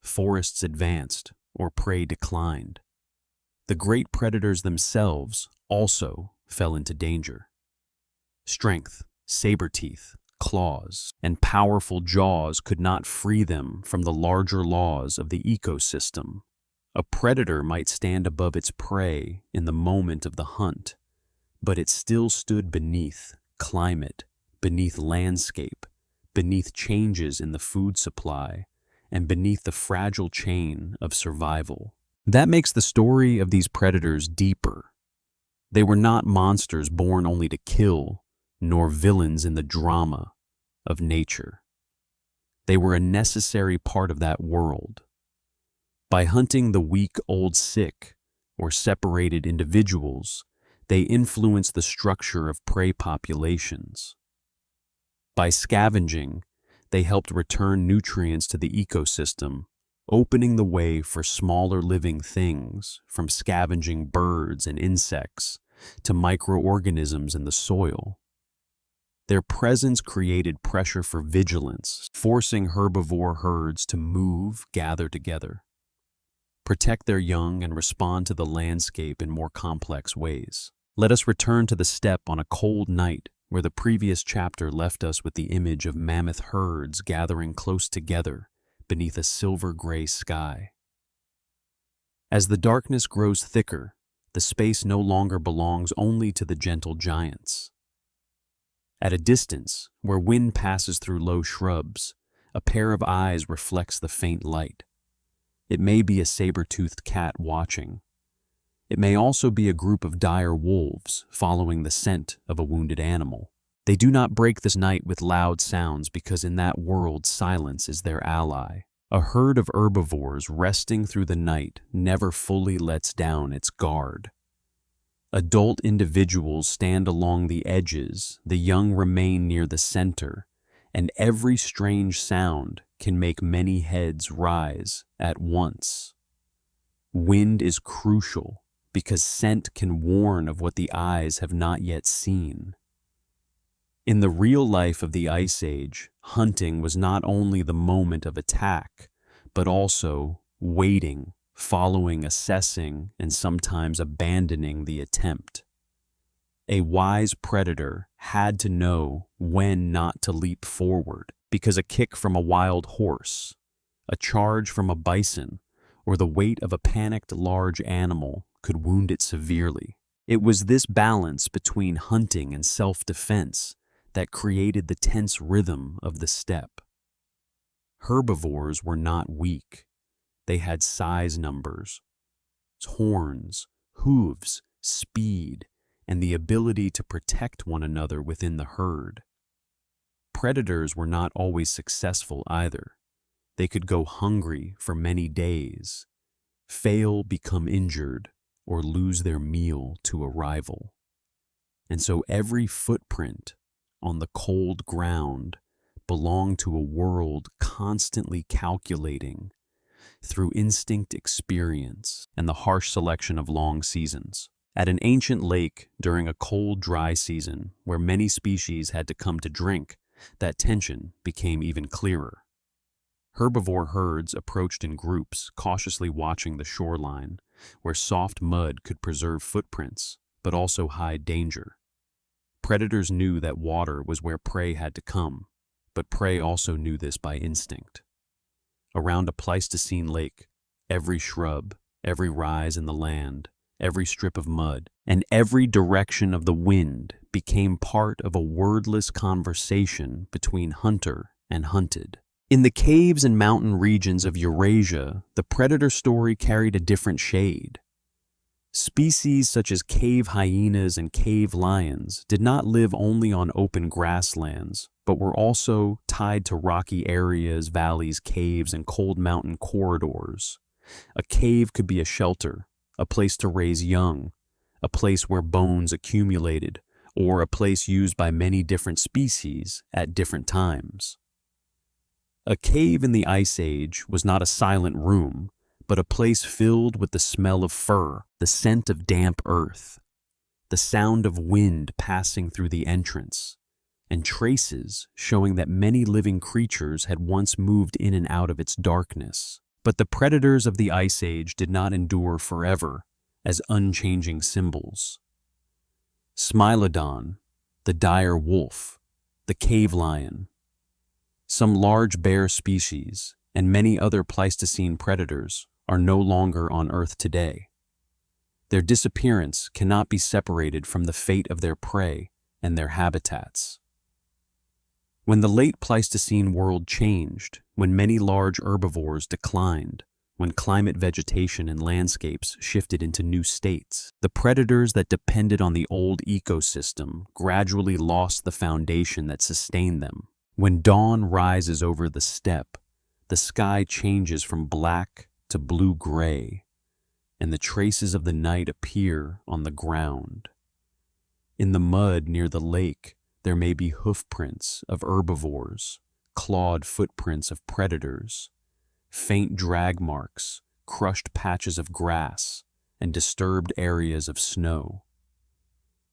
forests advanced, or prey declined, the great predators themselves also fell into danger. Strength, saber-teeth, claws, and powerful jaws could not free them from the larger laws of the ecosystem. A predator might stand above its prey in the moment of the hunt, but it still stood beneath climate, beneath landscape, beneath changes in the food supply, and beneath the fragile chain of survival. That makes the story of these predators deeper. They were not monsters born only to kill, nor villains in the drama of nature. They were a necessary part of that world. By hunting the weak, old, sick, or separated individuals, they influenced the structure of prey populations. By scavenging, they helped return nutrients to the ecosystem, opening the way for smaller living things, from scavenging birds and insects to microorganisms in the soil. Their presence created pressure for vigilance, forcing herbivore herds to move, gather together, protect their young, and respond to the landscape in more complex ways. Let us return to the steppe on a cold night, where the previous chapter left us with the image of mammoth herds gathering close together beneath a silver-gray sky. As the darkness grows thicker, the space no longer belongs only to the gentle giants. At a distance, where wind passes through low shrubs, a pair of eyes reflects the faint light. It may be a saber-toothed cat watching. It may also be a group of dire wolves following the scent of a wounded animal. They do not break this night with loud sounds because in that world silence is their ally. A herd of herbivores resting through the night never fully lets down its guard. Adult individuals stand along the edges, the young remain near the center, and every strange sound can make many heads rise at once. Wind is crucial because scent can warn of what the eyes have not yet seen. In the real life of the Ice Age, hunting was not only the moment of attack, but also waiting, following, assessing, and sometimes abandoning the attempt. A wise predator had to know when not to leap forward, because a kick from a wild horse, a charge from a bison, or the weight of a panicked large animal could wound it severely. It was this balance between hunting and self-defense that created the tense rhythm of the steppe. Herbivores were not weak. They had size numbers, horns, hooves, speed, and the ability to protect one another within the herd. Predators were not always successful either. They could go hungry for many days, fail, become injured, or lose their meal to a rival. And so every footprint on the cold ground belonged to a world constantly calculating through instinct, experience, and the harsh selection of long seasons. At an ancient lake during a cold, dry season where many species had to come to drink, that tension became even clearer. Herbivore herds approached in groups, cautiously watching the shoreline, where soft mud could preserve footprints, but also hide danger. Predators knew that water was where prey had to come, but prey also knew this by instinct. Around a Pleistocene lake, every shrub, every rise in the land, every strip of mud, and every direction of the wind became part of a wordless conversation between hunter and hunted. In the caves and mountain regions of Eurasia, the predator story carried a different shade. Species such as cave hyenas and cave lions did not live only on open grasslands, but were also tied to rocky areas, valleys, caves, and cold mountain corridors. A cave could be a shelter, a place to raise young, a place where bones accumulated, or a place used by many different species at different times. A cave in the Ice Age was not a silent room, but a place filled with the smell of fur, the scent of damp earth, the sound of wind passing through the entrance, and traces showing that many living creatures had once moved in and out of its darkness. But the predators of the Ice Age did not endure forever as unchanging symbols. Smilodon, the dire wolf, the cave lion, some large bear species, and many other Pleistocene predators are no longer on Earth today. Their disappearance cannot be separated from the fate of their prey and their habitats. When the late Pleistocene world changed, when many large herbivores declined, when climate, vegetation, and landscapes shifted into new states, the predators that depended on the old ecosystem gradually lost the foundation that sustained them. When dawn rises over the steppe, the sky changes from black to blue-gray, and the traces of the night appear on the ground. In the mud near the lake, there may be hoofprints of herbivores, clawed footprints of predators, faint drag marks, crushed patches of grass, and disturbed areas of snow.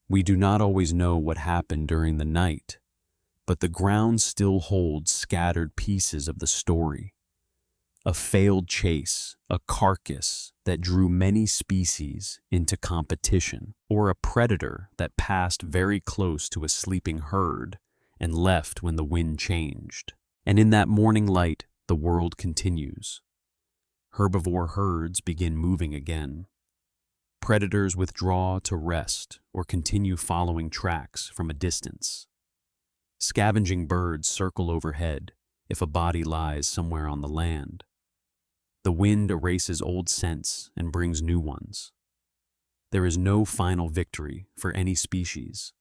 We do not always know what happened during the night, but the ground still holds scattered pieces of the story. A failed chase, a carcass that drew many species into competition, or a predator that passed very close to a sleeping herd and left when the wind changed. And in that morning light, the world continues. Herbivore herds begin moving again. Predators withdraw to rest or continue following tracks from a distance. Scavenging birds circle overhead if a body lies somewhere on the land. The wind erases old scents and brings new ones. There is no final victory for any species,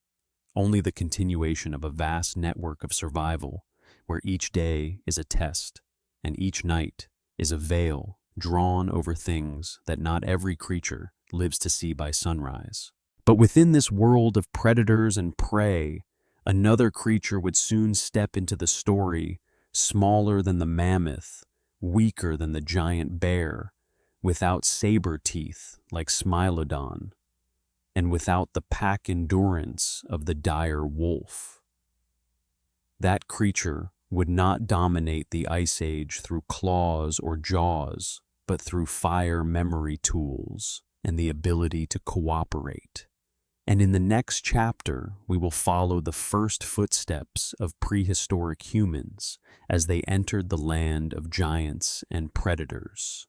only the continuation of a vast network of survival where each day is a test and each night is a veil drawn over things that not every creature lives to see by sunrise. But within this world of predators and prey, another creature would soon step into the story, smaller than the mammoth, weaker than the giant bear, without saber teeth like Smilodon, and without the pack endurance of the dire wolf. That creature would not dominate the Ice Age through claws or jaws, but through fire memory tools and the ability to cooperate. And in the next chapter, we will follow the first footsteps of prehistoric humans as they entered the land of giants and predators.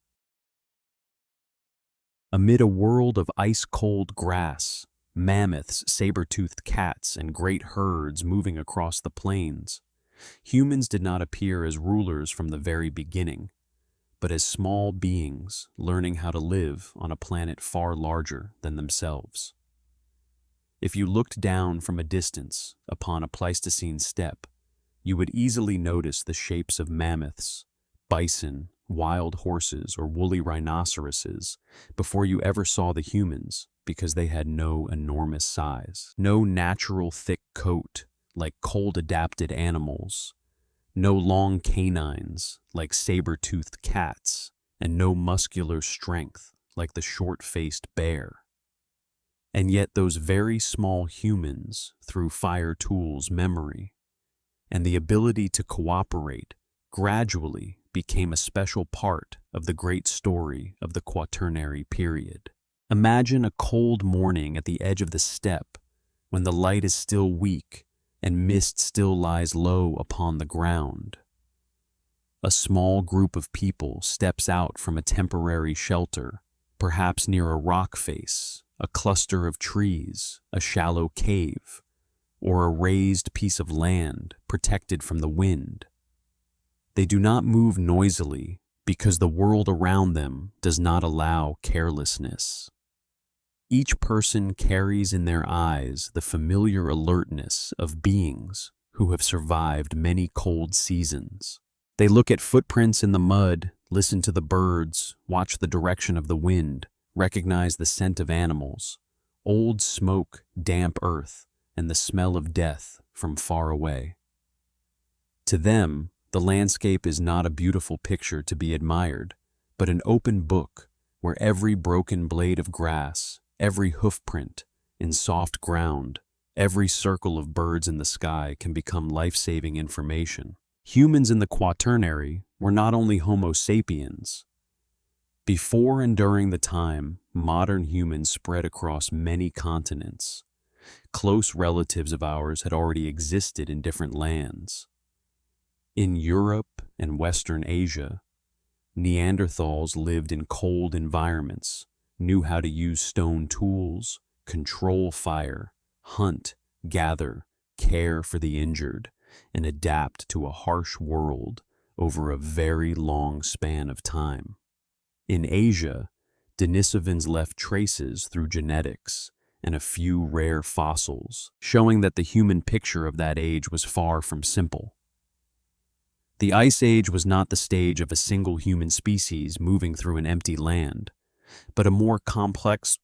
Amid a world of ice-cold grass, mammoths, saber-toothed cats, and great herds moving across the plains, humans did not appear as rulers from the very beginning, but as small beings learning how to live on a planet far larger than themselves. If you looked down from a distance upon a Pleistocene steppe, you would easily notice the shapes of mammoths, bison, wild horses, or woolly rhinoceroses before you ever saw the humans, because they had no enormous size, no natural thick coat like cold-adapted animals, no long canines like saber-toothed cats, and no muscular strength like the short-faced bear. And yet those very small humans, through fire tools memory and the ability to cooperate, gradually became a special part of the great story of the Quaternary period. Imagine a cold morning at the edge of the steppe when the light is still weak and mist still lies low upon the ground. A small group of people steps out from a temporary shelter, perhaps near a rock face, a cluster of trees, a shallow cave, or a raised piece of land protected from the wind. They do not move noisily because the world around them does not allow carelessness. Each person carries in their eyes the familiar alertness of beings who have survived many cold seasons. They look at footprints in the mud, listen to the birds, watch the direction of the wind, recognize the scent of animals, old smoke, damp earth, and the smell of death from far away. To them, The landscape is not a beautiful picture to be admired, but an open book where every broken blade of grass, every hoofprint in soft ground, every circle of birds in the sky can become life-saving information. Humans in the Quaternary were not only Homo sapiens. Before and during the time, modern humans spread across many continents. Close relatives of ours had already existed in different lands. In Europe and Western Asia, Neanderthals lived in cold environments, knew how to use stone tools, control fire, hunt, gather, care for the injured, and adapt to a harsh world over a very long span of time. In Asia, Denisovans left traces through genetics and a few rare fossils, showing that the human picture of that age was far from simple. The Ice Age was not the stage of a single human species moving through an empty land, but a more complex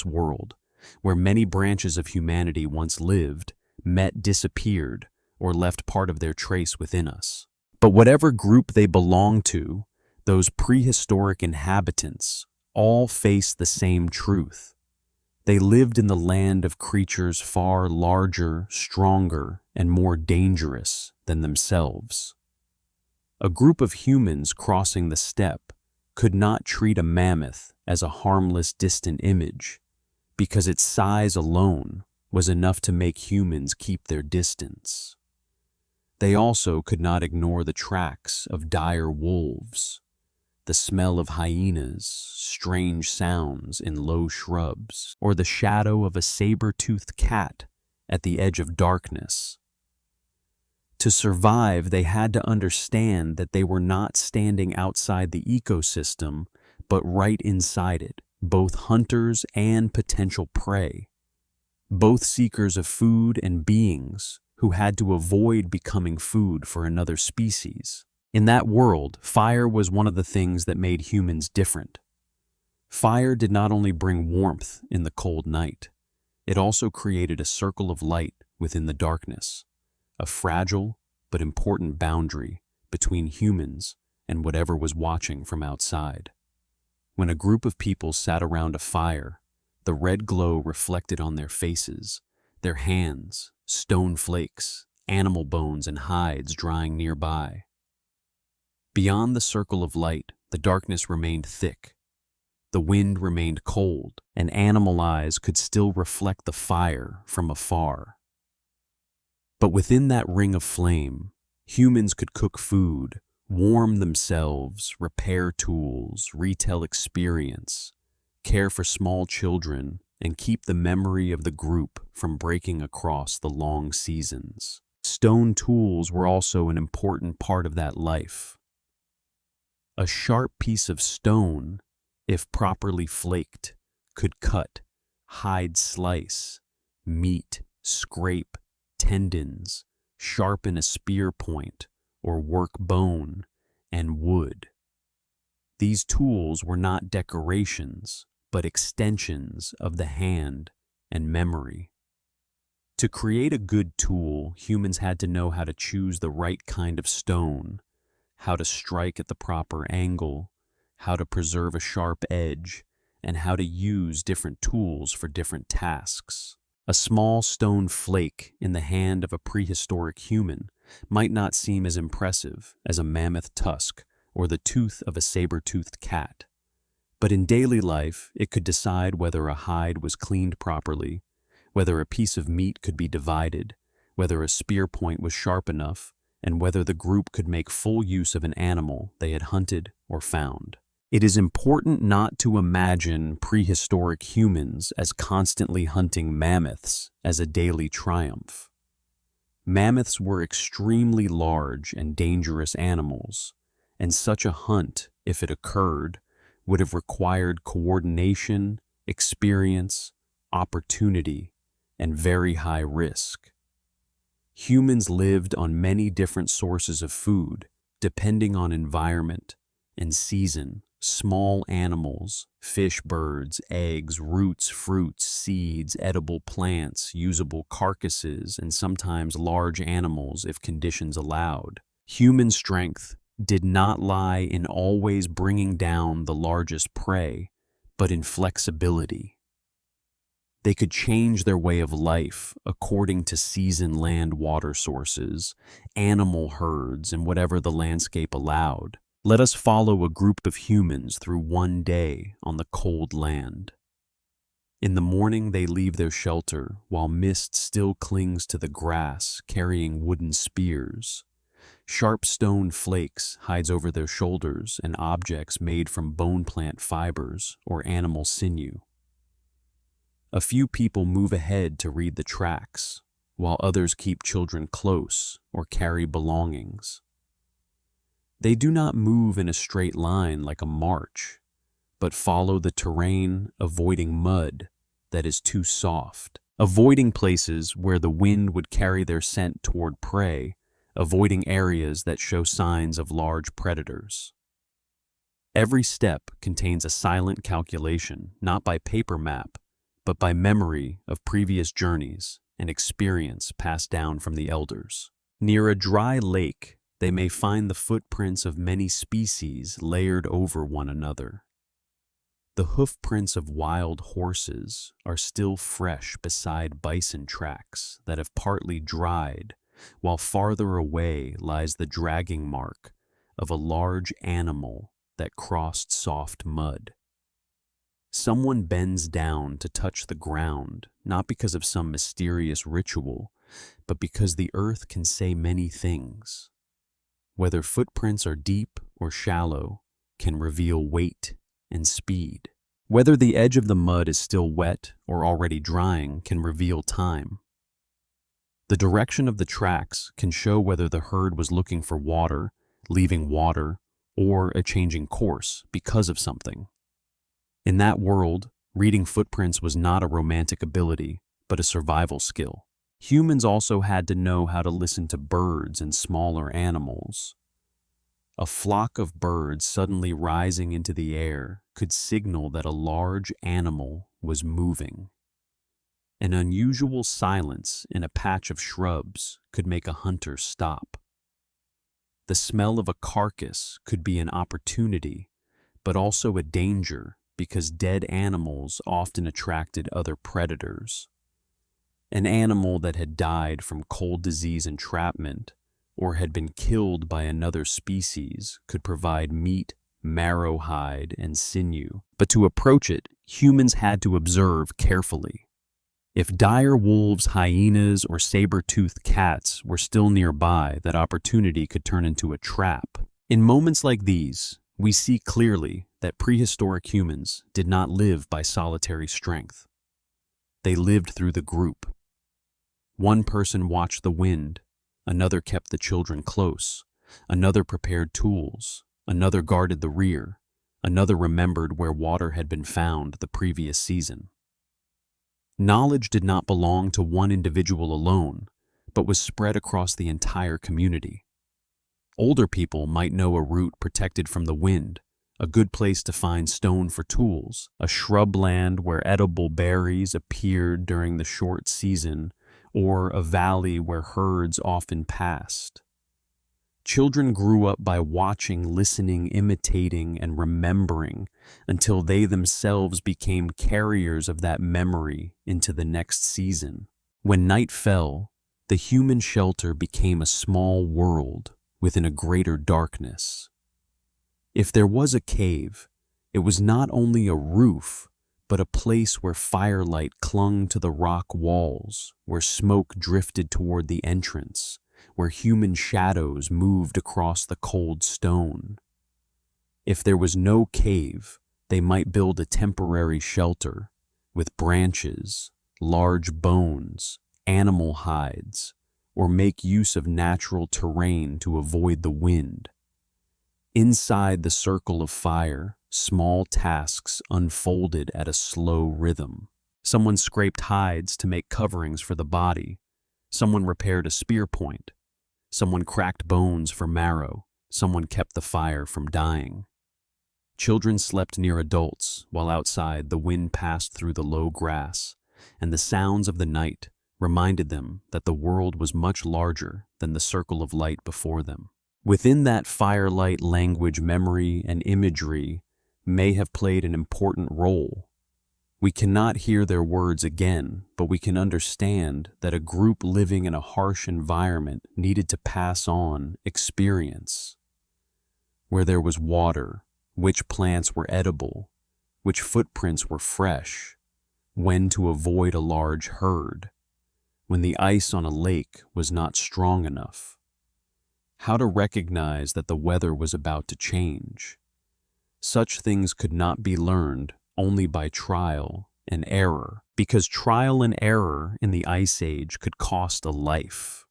world where many branches of humanity once lived, met, disappeared, or left part of their trace within us. But whatever group they belonged to, those prehistoric inhabitants all faced the same truth. They lived in the land of creatures far larger, stronger, and more dangerous than themselves. A group of humans crossing the steppe could not treat a mammoth as a harmless, distant image, because its size alone was enough to make humans keep their distance. They also could not ignore the tracks of dire wolves, the smell of hyenas, strange sounds in low shrubs, or the shadow of a saber-toothed cat at the edge of darkness. To survive, they had to understand that they were not standing outside the ecosystem, but right inside it, both hunters and potential prey, both seekers of food and beings who had to avoid becoming food for another species. In that world, fire was one of the things that made humans different. Fire did not only bring warmth in the cold night, it also created a circle of light within the darkness, a fragile but important boundary between humans and whatever was watching from outside. When a group of people sat around a fire, the red glow reflected on their faces, their hands, stone flakes, animal bones, and hides drying nearby. Beyond the circle of light, the darkness remained thick. The wind remained cold, and animal eyes could still reflect the fire from afar. But within that ring of flame, humans could cook food, warm themselves, repair tools, retell experience, care for small children, and keep the memory of the group from breaking across the long seasons. Stone tools were also an important part of that life. A sharp piece of stone, if properly flaked, could cut, hide slice, meat, scrape, tendons, sharpen a spear point, or work bone and wood. These tools were not decorations, but extensions of the hand and memory. To create a good tool, humans had to know how to choose the right kind of stone, how to strike at the proper angle, how to preserve a sharp edge, and how to use different tools for different tasks. A small stone flake in the hand of a prehistoric human might not seem as impressive as a mammoth tusk or the tooth of a saber-toothed cat. But in daily life, it could decide whether a hide was cleaned properly, whether a piece of meat could be divided, whether a spear point was sharp enough, and whether the group could make full use of an animal they had hunted or found. It is important not to imagine prehistoric humans as constantly hunting mammoths as a daily triumph. Mammoths were extremely large and dangerous animals, and such a hunt, if it occurred, would have required coordination, experience, opportunity, and very high risk. Humans lived on many different sources of food, depending on environment and season. Small animals, fish, birds, eggs, roots, fruits, seeds, edible plants, usable carcasses, and sometimes large animals if conditions allowed. Human strength did not lie in always bringing down the largest prey, but in flexibility. They could change their way of life according to season, land, water sources, animal herds, and whatever the landscape allowed. Let us follow a group of humans through one day on the cold land. In the morning, they leave their shelter while mist still clings to the grass, carrying wooden spears. Sharp stone flakes hides over their shoulders and objects made from bone plant fibers or animal sinew. A few people move ahead to read the tracks, while others keep children close or carry belongings. They do not move in a straight line like a march, but follow the terrain, avoiding mud that is too soft, avoiding places where the wind would carry their scent toward prey, avoiding areas that show signs of large predators. Every step contains a silent calculation, not by paper map, but by memory of previous journeys and experience passed down from the elders. Near a dry lake, they may find the footprints of many species layered over one another. The hoofprints of wild horses are still fresh beside bison tracks that have partly dried, while farther away lies the dragging mark of a large animal that crossed soft mud. Someone bends down to touch the ground, not because of some mysterious ritual, but because the earth can say many things. Whether footprints are deep or shallow, can reveal weight and speed. Whether the edge of the mud is still wet or already drying can reveal time. The direction of the tracks can show whether the herd was looking for water, leaving water, or a changing course because of something. In that world, reading footprints was not a romantic ability, but a survival skill. Humans also had to know how to listen to birds and smaller animals. A flock of birds suddenly rising into the air could signal that a large animal was moving. An unusual silence in a patch of shrubs could make a hunter stop. The smell of a carcass could be an opportunity, but also a danger because dead animals often attracted other predators. An animal that had died from cold disease entrapment or had been killed by another species could provide meat, marrow hide, and sinew. But to approach it, humans had to observe carefully. If dire wolves, hyenas, or saber-toothed cats were still nearby, that opportunity could turn into a trap. In moments like these, we see clearly that prehistoric humans did not live by solitary strength. They lived through the group. One person watched the wind, another kept the children close, another prepared tools, another guarded the rear, another remembered where water had been found the previous season. Knowledge did not belong to one individual alone, but was spread across the entire community. Older people might know a route protected from the wind, a good place to find stone for tools, a shrubland where edible berries appeared during the short season, or a valley where herds often passed. Children grew up by watching, listening, imitating, and remembering until they themselves became carriers of that memory into the next season. When night fell, the human shelter became a small world within a greater darkness. If there was a cave, it was not only a roof, but a place where firelight clung to the rock walls, where smoke drifted toward the entrance, where human shadows moved across the cold stone. If there was no cave, they might build a temporary shelter with branches, large bones, animal hides, or make use of natural terrain to avoid the wind. Inside the circle of fire, small tasks unfolded at a slow rhythm. Someone scraped hides to make coverings for the body. Someone repaired a spear point. Someone cracked bones for marrow. Someone kept the fire from dying. Children slept near adults, while outside the wind passed through the low grass, and the sounds of the night reminded them that the world was much larger than the circle of light before them. Within that firelight, language, memory, and imagery may have played an important role. We cannot hear their words again, but we can understand that a group living in a harsh environment needed to pass on experience. Where there was water, which plants were edible, which footprints were fresh, when to avoid a large herd, when the ice on a lake was not strong enough, how to recognize that the weather was about to change. Such things could not be learned only by trial and error, because trial and error in the Ice Age could cost a life.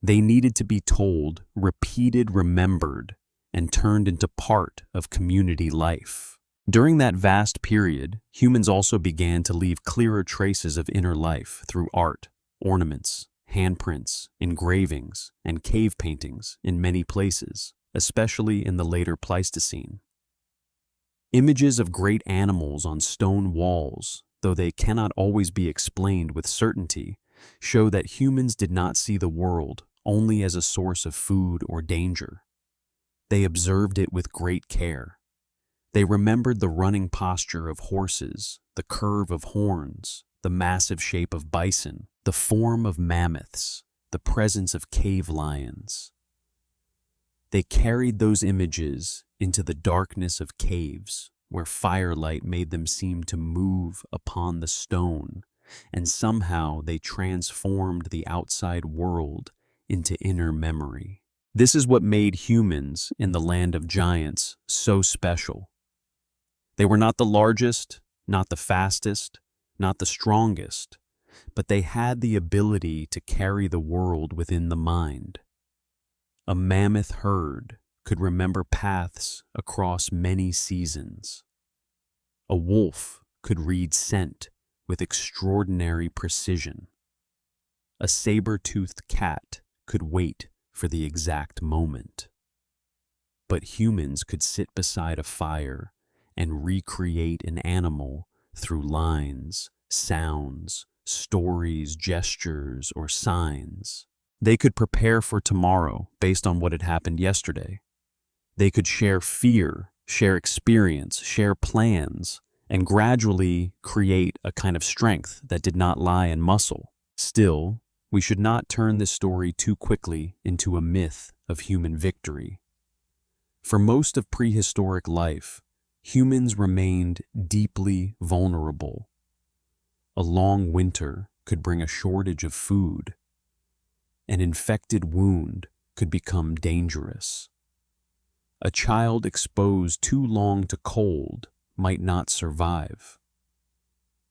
They needed to be told, repeated, remembered, and turned into part of community life. During that vast period, humans also began to leave clearer traces of inner life through art, ornaments, handprints, engravings, and cave paintings in many places, especially in the later Pleistocene. Images of great animals on stone walls, though they cannot always be explained with certainty, show that humans did not see the world only as a source of food or danger. They observed it with great care. They remembered the running posture of horses, the curve of horns, the massive shape of bison, the form of mammoths, the presence of cave lions. They carried those images into the darkness of caves, where firelight made them seem to move upon the stone, and somehow they transformed the outside world into inner memory. This is what made humans in the land of giants so special. They were not the largest, not the fastest, not the strongest, but they had the ability to carry the world within the mind. A mammoth herd could remember paths across many seasons. A wolf could read scent with extraordinary precision. A saber-toothed cat could wait for the exact moment. But humans could sit beside a fire and recreate an animal through lines, sounds, stories, gestures, or signs. They could prepare for tomorrow based on what had happened yesterday. They could share fear, share experience, share plans, and gradually create a kind of strength that did not lie in muscle. Still, we should not turn this story too quickly into a myth of human victory. For most of prehistoric life, humans remained deeply vulnerable. A long winter could bring a shortage of food. An infected wound could become dangerous. A child exposed too long to cold might not survive.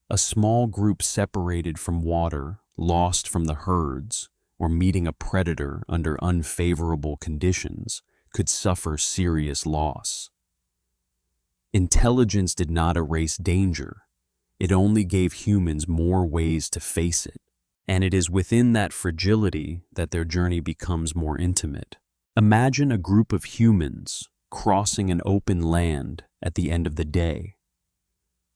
A small group separated from water, lost from the herds, or meeting a predator under unfavorable conditions could suffer serious loss. Intelligence did not erase danger. It only gave humans more ways to face it. And it is within that fragility that their journey becomes more intimate. Imagine a group of humans crossing an open land at the end of the day.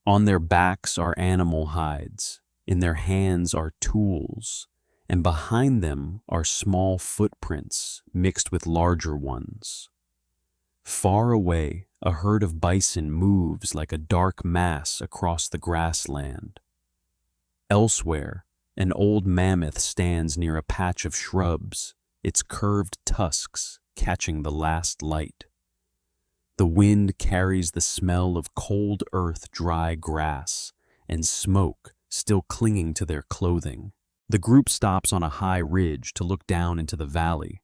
On their backs are animal hides, in their hands are tools, and behind them are small footprints mixed with larger ones. Far away, a herd of bison moves like a dark mass across the grassland. Elsewhere, an old mammoth stands near a patch of shrubs, its curved tusks catching the last light. The wind carries the smell of cold earth, dry grass, and smoke still clinging to their clothing. The group stops on a high ridge to look down into the valley,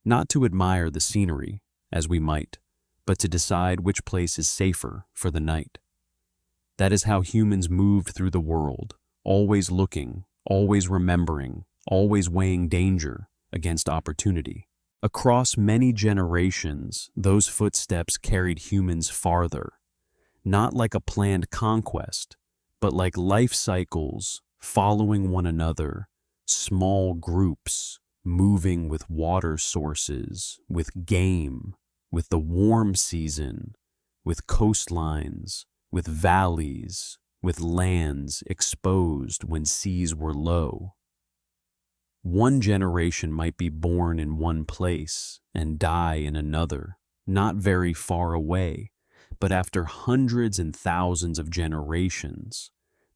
not to admire the scenery, as we might, but to decide which place is safer for the night. That is how humans moved through the world, always looking, always remembering, always weighing danger against opportunity. Across many generations, those footsteps carried humans farther, not like a planned conquest, but like life cycles following one another, small groups moving with water sources, with game, with the warm season, with coastlines, with valleys, with lands exposed when seas were low. One generation might be born in one place and die in another, not very far away, but after hundreds and thousands of generations,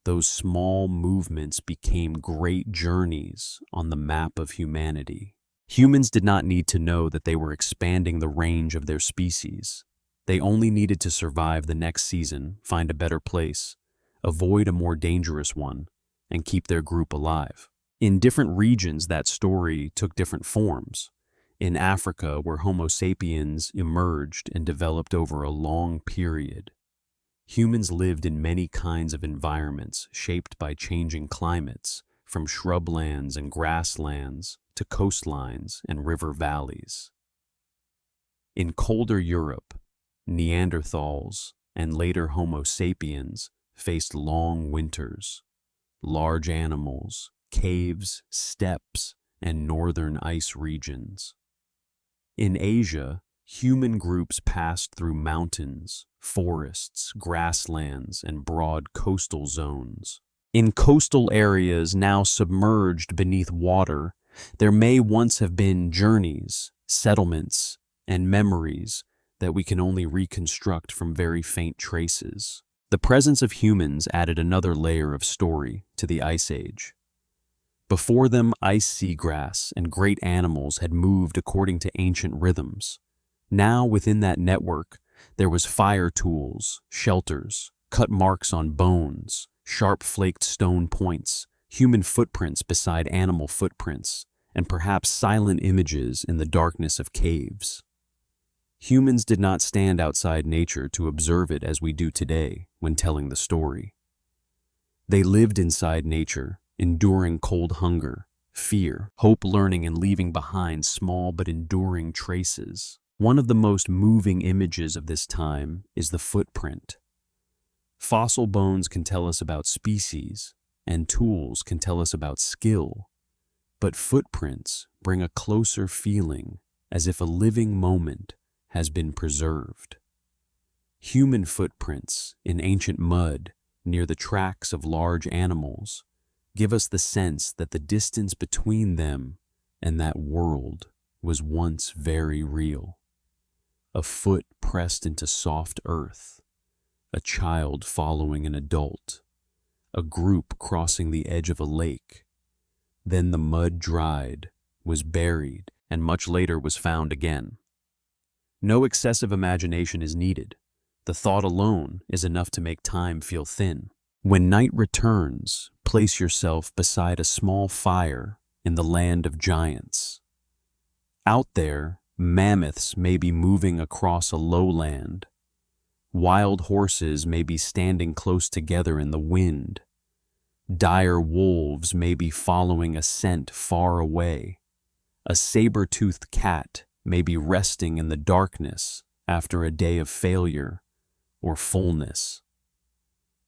those small movements became great journeys on the map of humanity. Humans did not need to know that they were expanding the range of their species. They only needed to survive the next season, find a better place, avoid a more dangerous one, and keep their group alive. In different regions, that story took different forms. In Africa, where Homo sapiens emerged and developed over a long period, humans lived in many kinds of environments shaped by changing climates, from shrublands and grasslands to coastlines and river valleys. In colder Europe, Neanderthals and later Homo sapiens faced long winters. Large animals, caves, steppes, and northern ice regions. In Asia, human groups passed through mountains, forests, grasslands, and broad coastal zones. In coastal areas now submerged beneath water, there may once have been journeys, settlements, and memories that we can only reconstruct from very faint traces. The presence of humans added another layer of story to the Ice Age. Before them, ice seagrass and great animals had moved according to ancient rhythms. Now, within that network, there was fire tools, shelters, cut marks on bones, sharp flaked stone points, human footprints beside animal footprints, and perhaps silent images in the darkness of caves. Humans did not stand outside nature to observe it as we do today when telling the story. They lived inside nature, enduring cold hunger, fear, hope, learning, and leaving behind small but enduring traces. One of the most moving images of this time is the footprint. Fossil bones can tell us about species, and tools can tell us about skill, but footprints bring a closer feeling, as if a living moment has been preserved. Human footprints in ancient mud near the tracks of large animals give us the sense that the distance between them and that world was once very real. A foot pressed into soft earth, a child following an adult, a group crossing the edge of a lake. Then the mud dried, was buried, and much later was found again. No excessive imagination is needed. The thought alone is enough to make time feel thin. When night returns, place yourself beside a small fire in the land of giants. Out there, mammoths may be moving across a lowland. Wild horses may be standing close together in the wind. Dire wolves may be following a scent far away. A saber-toothed cat may be resting in the darkness after a day of failure or fullness.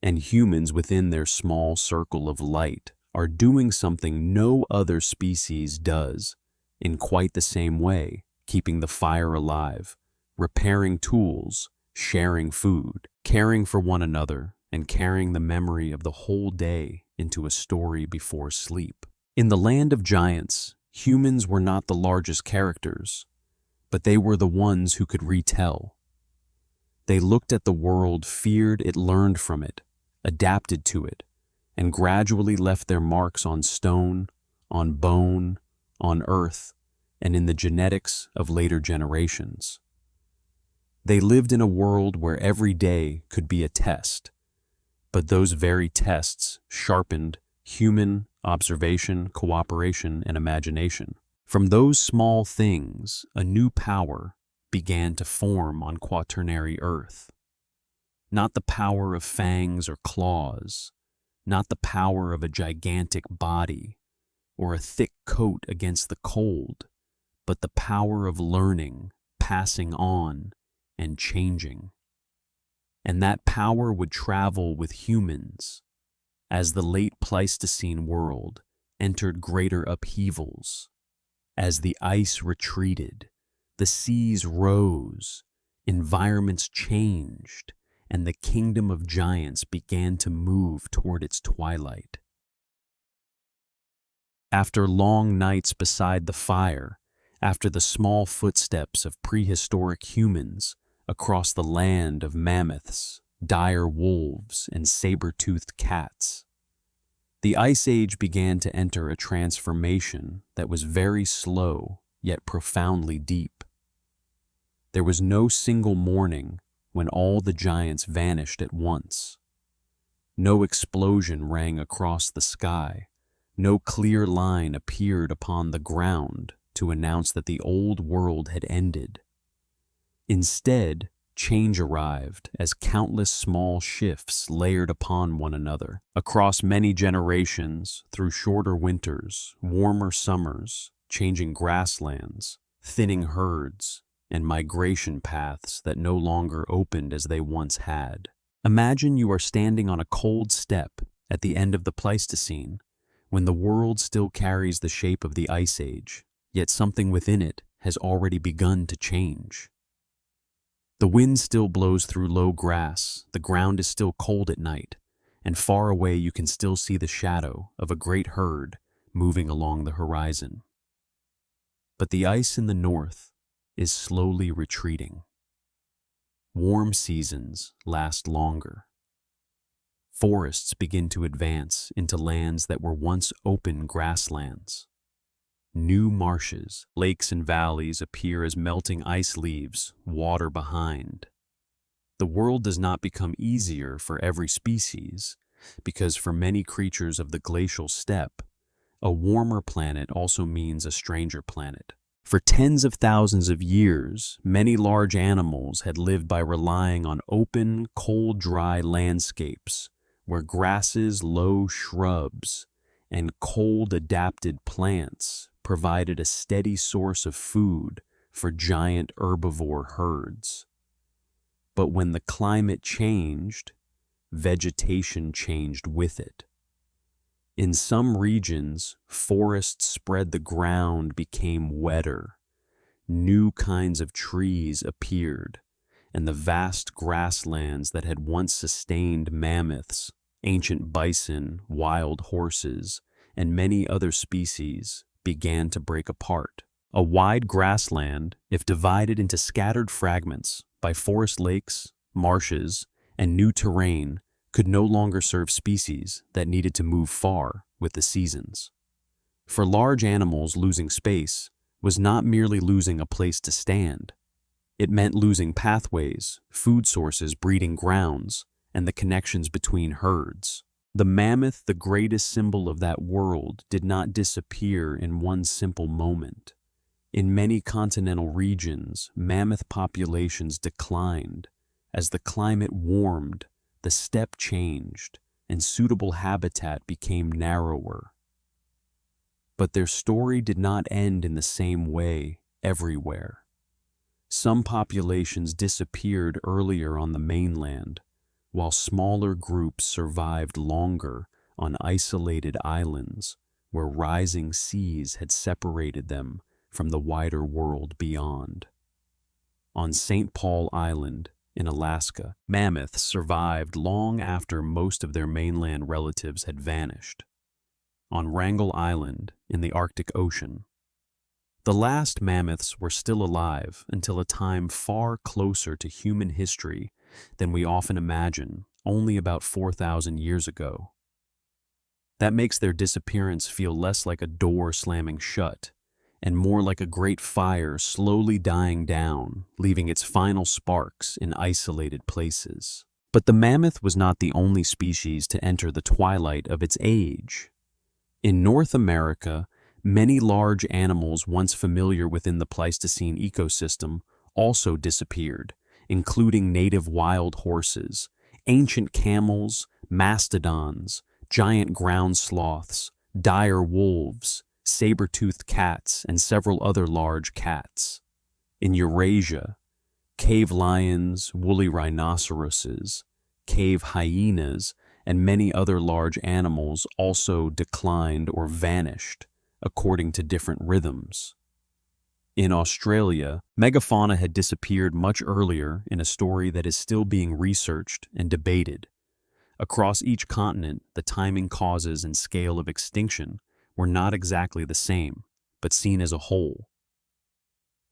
And humans within their small circle of light are doing something no other species does in quite the same way, keeping the fire alive, repairing tools, sharing food, caring for one another, and carrying the memory of the whole day into a story before sleep. In the land of giants, humans were not the largest characters, but they were the ones who could retell. They looked at the world, feared it, learned from it, adapted to it, and gradually left their marks on stone, on bone, on earth, and in the genetics of later generations. They lived in a world where every day could be a test, but those very tests sharpened human observation, cooperation, and imagination. From those small things, a new power began to form on Quaternary Earth. Not the power of fangs or claws, not the power of a gigantic body or a thick coat against the cold, but the power of learning, passing on, and changing. And that power would travel with humans as the late Pleistocene world entered greater upheavals. As the ice retreated, the seas rose, environments changed, and the kingdom of giants began to move toward its twilight. After long nights beside the fire, after the small footsteps of prehistoric humans across the land of mammoths, dire wolves, and saber-toothed cats, the Ice Age began to enter a transformation that was very slow yet profoundly deep. There was no single morning when all the giants vanished at once. No explosion rang across the sky. No clear line appeared upon the ground to announce that the old world had ended. Instead, change arrived as countless small shifts layered upon one another, across many generations, through shorter winters, warmer summers, changing grasslands, thinning herds, and migration paths that no longer opened as they once had. Imagine you are standing on a cold steppe at the end of the Pleistocene, when the world still carries the shape of the Ice Age, yet something within it has already begun to change. The wind still blows through low grass, the ground is still cold at night, and far away you can still see the shadow of a great herd moving along the horizon. But the ice in the north is slowly retreating. Warm seasons last longer. Forests begin to advance into lands that were once open grasslands. New marshes, lakes, and valleys appear as melting ice leaves water behind. The world does not become easier for every species, because for many creatures of the glacial steppe, a warmer planet also means a stranger planet. For tens of thousands of years, many large animals had lived by relying on open, cold, dry landscapes, where grasses, low shrubs, and cold-adapted plants provided a steady source of food for giant herbivore herds. But when the climate changed, vegetation changed with it. In some regions, forests spread the ground, became wetter. New kinds of trees appeared, and the vast grasslands that had once sustained mammoths, ancient bison, wild horses, and many other species began to break apart. A wide grassland, if divided into scattered fragments by forest lakes, marshes, and new terrain, could no longer serve species that needed to move far with the seasons. For large animals, losing space was not merely losing a place to stand. It meant losing pathways, food sources, breeding grounds, and the connections between herds. The mammoth, the greatest symbol of that world, did not disappear in one simple moment. In many continental regions, mammoth populations declined. As the climate warmed, the steppe changed, and suitable habitat became narrower. But their story did not end in the same way everywhere. Some populations disappeared earlier on the mainland, while smaller groups survived longer on isolated islands where rising seas had separated them from the wider world beyond. On St. Paul Island, in Alaska, mammoths survived long after most of their mainland relatives had vanished. On Wrangel Island, in the Arctic Ocean, the last mammoths were still alive until a time far closer to human history than we often imagine, only about 4,000 years ago. That makes their disappearance feel less like a door slamming shut, and more like a great fire slowly dying down, leaving its final sparks in isolated places. But the mammoth was not the only species to enter the twilight of its age. In North America, many large animals once familiar within the Pleistocene ecosystem also disappeared, including native wild horses, ancient camels, mastodons, giant ground sloths, dire wolves, saber-toothed cats, and several other large cats. In Eurasia, cave lions, woolly rhinoceroses, cave hyenas, and many other large animals also declined or vanished, according to different rhythms. In Australia, megafauna had disappeared much earlier in a story that is still being researched and debated. Across each continent, the timing, causes, and scale of extinction were not exactly the same, but seen as a whole.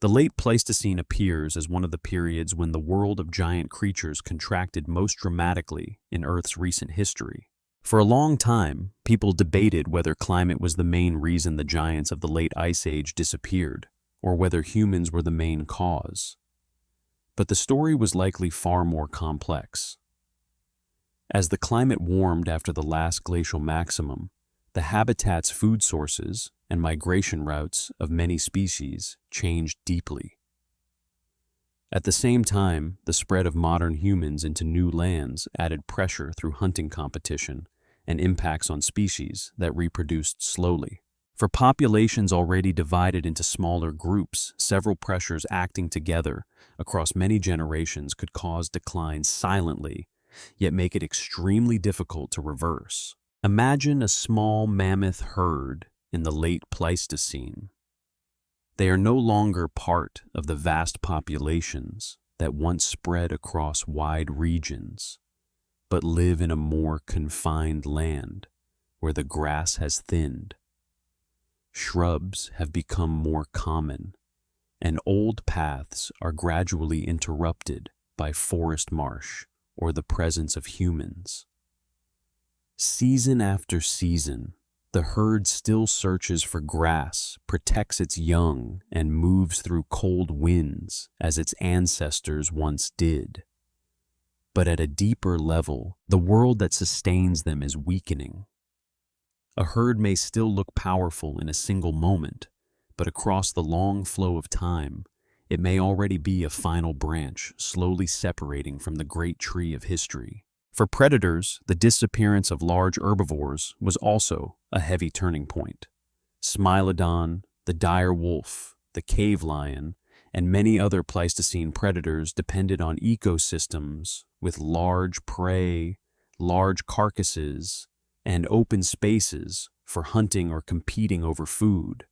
The late Pleistocene appears as one of the periods when the world of giant creatures contracted most dramatically in Earth's recent history. For a long time, people debated whether climate was the main reason the giants of the late Ice Age disappeared, or whether humans were the main cause. But the story was likely far more complex. As the climate warmed after the last glacial maximum, the habitats, food sources, and migration routes of many species changed deeply. At the same time, the spread of modern humans into new lands added pressure through hunting competition and impacts on species that reproduced slowly. For populations already divided into smaller groups, several pressures acting together across many generations could cause decline silently, yet make it extremely difficult to reverse. Imagine a small mammoth herd in the late Pleistocene. They are no longer part of the vast populations that once spread across wide regions, but live in a more confined land where the grass has thinned. Shrubs have become more common, and old paths are gradually interrupted by forest marsh or the presence of humans. Season after season, the herd still searches for grass, protects its young, and moves through cold winds as its ancestors once did. But at a deeper level, the world that sustains them is weakening. A herd may still look powerful in a single moment, but across the long flow of time, it may already be a final branch slowly separating from the great tree of history. For predators, the disappearance of large herbivores was also a heavy turning point. Smilodon, the dire wolf, the cave lion, and many other Pleistocene predators depended on ecosystems with large prey, large carcasses, and open spaces for hunting or competing over food.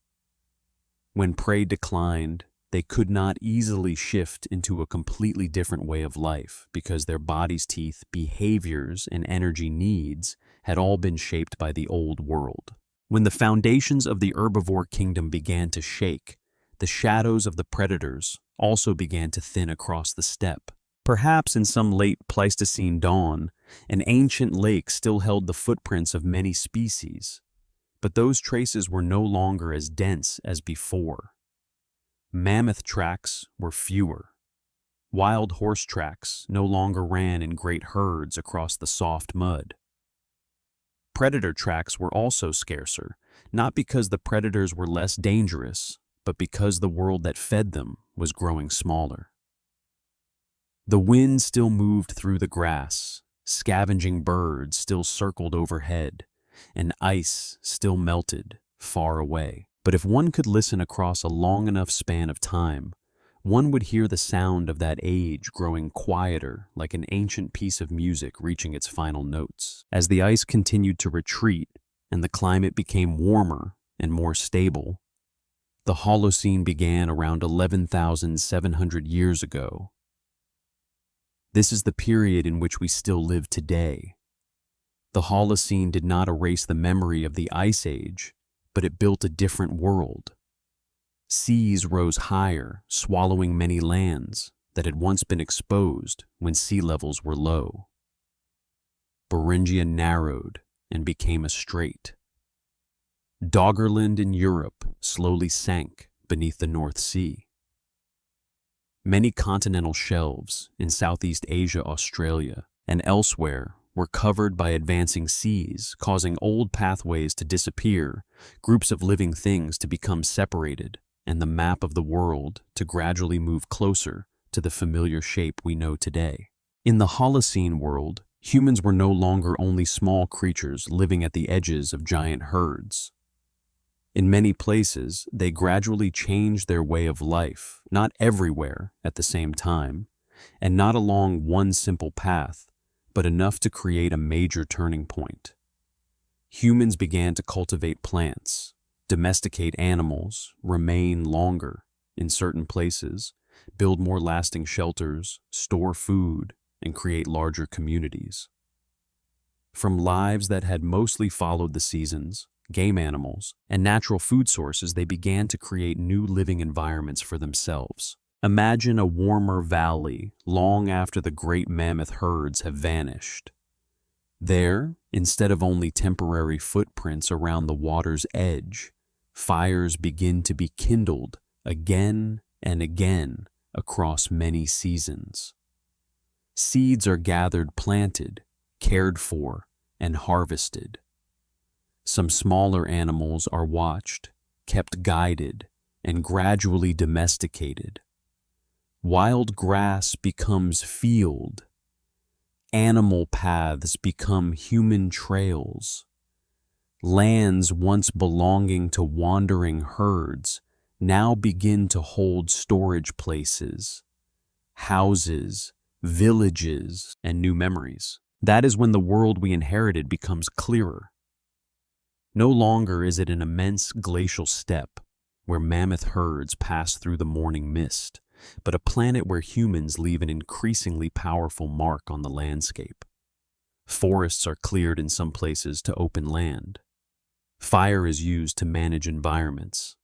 When prey declined, they could not easily shift into a completely different way of life because their body's teeth, behaviors, and energy needs had all been shaped by the old world. When the foundations of the herbivore kingdom began to shake, the shadows of the predators also began to thin across the steppe. Perhaps in some late Pleistocene dawn, an ancient lake still held the footprints of many species, but those traces were no longer as dense as before. Mammoth tracks were fewer. Wild horse tracks no longer ran in great herds across the soft mud. Predator tracks were also scarcer, not because the predators were less dangerous, but because the world that fed them was growing smaller. The wind still moved through the grass, scavenging birds still circled overhead, and ice still melted far away. But if one could listen across a long enough span of time, one would hear the sound of that age growing quieter, like an ancient piece of music reaching its final notes. As the ice continued to retreat and the climate became warmer and more stable, the Holocene began around 11,700 years ago. This is the period in which we still live today. The Holocene did not erase the memory of the Ice Age, but it built a different world. Seas rose higher, swallowing many lands that had once been exposed when sea levels were low. Beringia narrowed and became a strait. Doggerland in Europe slowly sank beneath the North Sea. Many continental shelves in Southeast Asia, Australia, and elsewhere were covered by advancing seas, causing old pathways to disappear, groups of living things to become separated, and the map of the world to gradually move closer to the familiar shape we know today. In the Holocene world, humans were no longer only small creatures living at the edges of giant herds. In many places, they gradually changed their way of life, not everywhere at the same time, and not along one simple path, but enough to create a major turning point. Humans began to cultivate plants, domesticate animals, remain longer in certain places, build more lasting shelters, store food, and create larger communities. From lives that had mostly followed the seasons, game animals, and natural food sources, they began to create new living environments for themselves. Imagine a warmer valley long after the great mammoth herds have vanished. There, instead of only temporary footprints around the water's edge, fires begin to be kindled again and again across many seasons. Seeds are gathered, planted, cared for, and harvested. Some smaller animals are watched, kept guided, and gradually domesticated. Wild grass becomes field. Animal paths become human trails. Lands once belonging to wandering herds now begin to hold storage places, houses, villages, and new memories. That is when the world we inherited becomes clearer. No longer is it an immense glacial steppe where mammoth herds pass through the morning mist, but a planet where humans leave an increasingly powerful mark on the landscape. Forests are cleared in some places to open land. Fire is used to manage environments.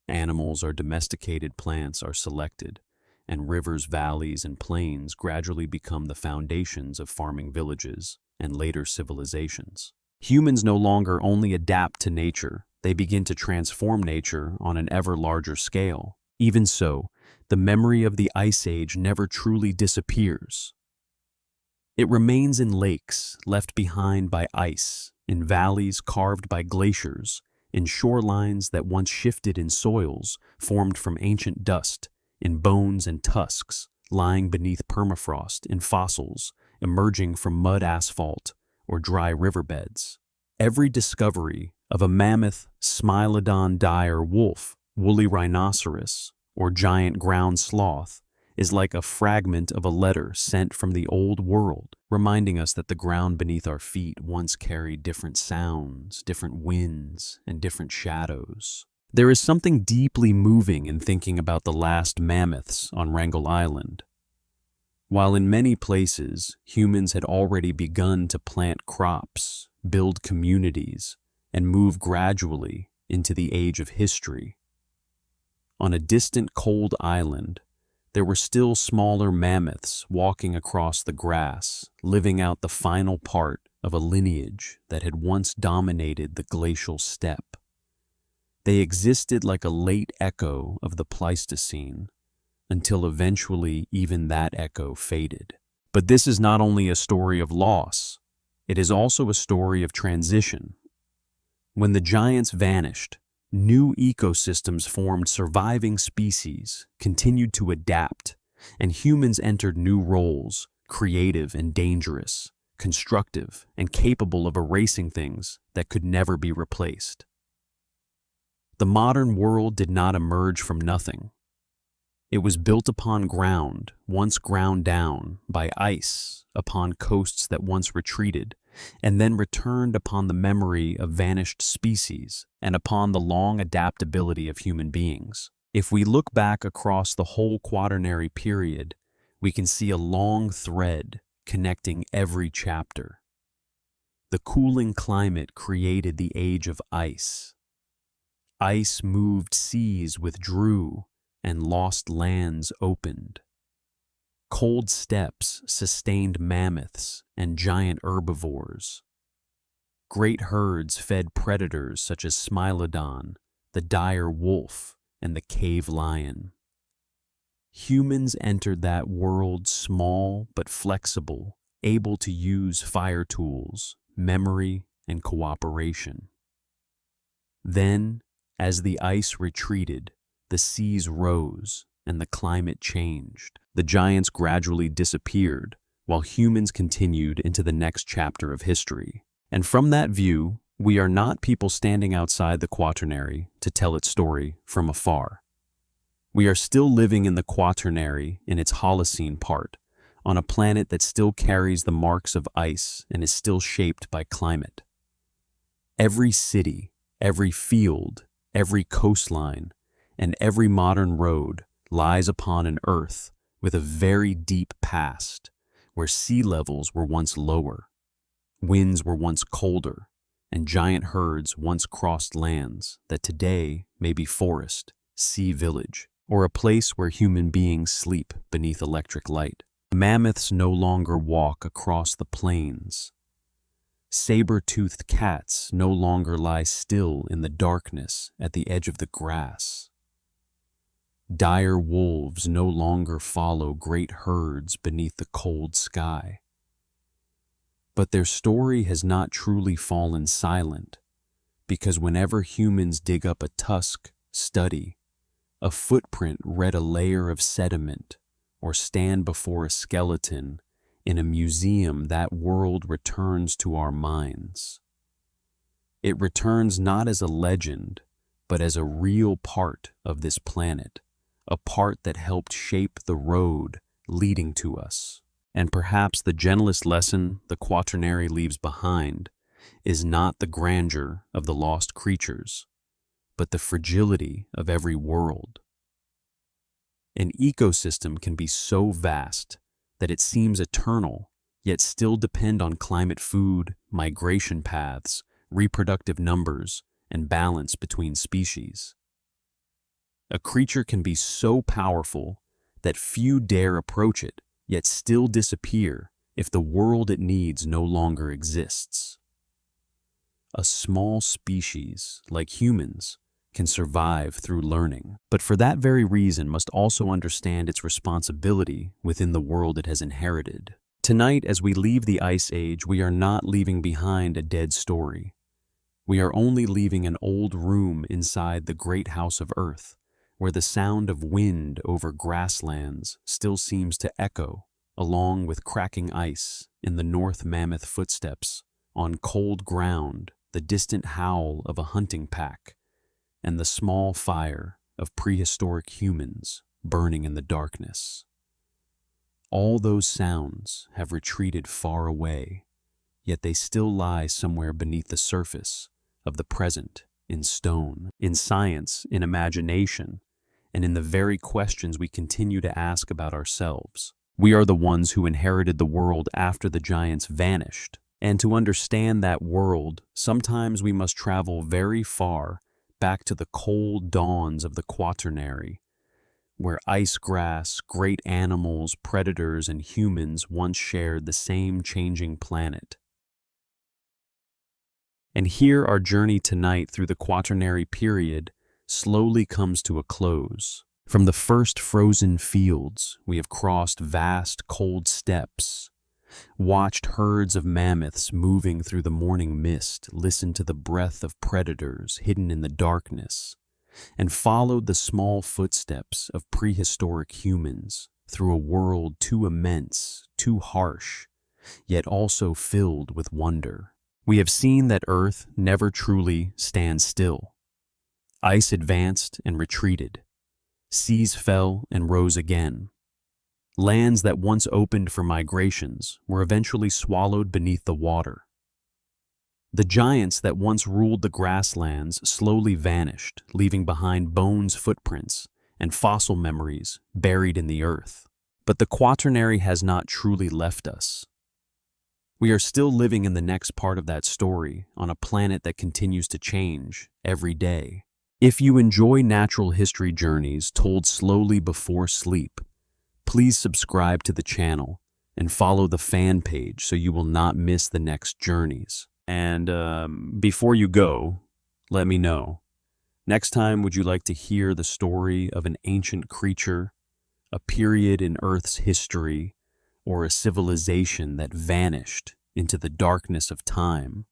Animals are domesticated, plants are selected, and rivers, valleys, and plains gradually become the foundations of farming villages and later civilizations. Humans no longer only adapt to nature, they begin to transform nature on an ever larger scale. Even so, the memory of the Ice Age never truly disappears. It remains in lakes left behind by ice, in valleys carved by glaciers, in shorelines that once shifted in soils formed from ancient dust, in bones and tusks lying beneath permafrost, in fossils emerging from mud asphalt or dry riverbeds. Every discovery of a mammoth, smilodon dire wolf, woolly rhinoceros, or giant ground sloth is like a fragment of a letter sent from the old world, reminding us that the ground beneath our feet once carried different sounds, different winds, and different shadows. There is something deeply moving in thinking about the last mammoths on Wrangel Island. While in many places humans had already begun to plant crops, build communities, and move gradually into the age of history, on a distant cold island, there were still smaller mammoths walking across the grass, living out the final part of a lineage that had once dominated the glacial steppe. They existed like a late echo of the Pleistocene, until eventually even that echo faded. But this is not only a story of loss, it is also a story of transition. When the giants vanished, new ecosystems formed, surviving species continued to adapt, and humans entered new roles, creative and dangerous, constructive and capable of erasing things that could never be replaced. The modern world did not emerge from nothing. It was built upon ground once ground down by ice, upon coasts that once retreated, and then returned upon the memory of vanished species and upon the long adaptability of human beings. If we look back across the whole Quaternary period, we can see a long thread connecting every chapter. The cooling climate created the age of ice. Ice moved, seas withdrew, and lost lands opened. Cold steppes sustained mammoths and giant herbivores. Great herds fed predators such as Smilodon, the dire wolf, and the cave lion. Humans entered that world small but flexible, able to use fire tools, memory, and cooperation. Then, as the ice retreated, the seas rose and the climate changed. The giants gradually disappeared, while humans continued into the next chapter of history. And from that view, we are not people standing outside the Quaternary to tell its story from afar. We are still living in the Quaternary in its Holocene part, on a planet that still carries the marks of ice and is still shaped by climate. Every city, every field, every coastline, and every modern road lies upon an earth with a very deep past, where sea levels were once lower. Winds were once colder, and giant herds once crossed lands that today may be forest, sea village, or a place where human beings sleep beneath electric light. Mammoths no longer walk across the plains. Saber-toothed cats no longer lie still in the darkness at the edge of the grass. Dire wolves no longer follow great herds beneath the cold sky. But their story has not truly fallen silent, because whenever humans dig up a tusk, study, a footprint read a layer of sediment, or stand before a skeleton in a museum, that world returns to our minds. It returns not as a legend, but as a real part of this planet, a part that helped shape the road leading to us. And perhaps the gentlest lesson the Quaternary leaves behind is not the grandeur of the lost creatures, but the fragility of every world. An ecosystem can be so vast that it seems eternal, yet still depend on climate, food, migration paths, reproductive numbers, and balance between species. A creature can be so powerful that few dare approach it, yet still disappear if the world it needs no longer exists. A small species, like humans, can survive through learning, but for that very reason must also understand its responsibility within the world it has inherited. Tonight, as we leave the Ice Age, we are not leaving behind a dead story. We are only leaving an old room inside the great house of Earth, where the sound of wind over grasslands still seems to echo, along with cracking ice in the North Mammoth footsteps, on cold ground, the distant howl of a hunting pack, and the small fire of prehistoric humans burning in the darkness. All those sounds have retreated far away, yet they still lie somewhere beneath the surface of the present, in stone, in science, in imagination, and in the very questions we continue to ask about ourselves. We are the ones who inherited the world after the giants vanished, and to understand that world, sometimes we must travel very far back to the cold dawns of the Quaternary, where ice grass, great animals, predators, and humans once shared the same changing planet. And here our journey tonight through the Quaternary period slowly comes to a close. From the first frozen fields, we have crossed vast cold steppes, watched herds of mammoths moving through the morning mist, listened to the breath of predators hidden in the darkness, and followed the small footsteps of prehistoric humans through a world too immense, too harsh, yet also filled with wonder. We have seen that Earth never truly stands still. Ice advanced and retreated. Seas fell and rose again. Lands that once opened for migrations were eventually swallowed beneath the water. The giants that once ruled the grasslands slowly vanished, leaving behind bones, footprints, and fossil memories buried in the earth. But the Quaternary has not truly left us. We are still living in the next part of that story on a planet that continues to change every day. If you enjoy natural history journeys told slowly before sleep, please subscribe to the channel and follow the fan page so you will not miss the next journeys. And before you go, let me know. Next time, would you like to hear the story of an ancient creature, a period in Earth's history, or a civilization that vanished into the darkness of time?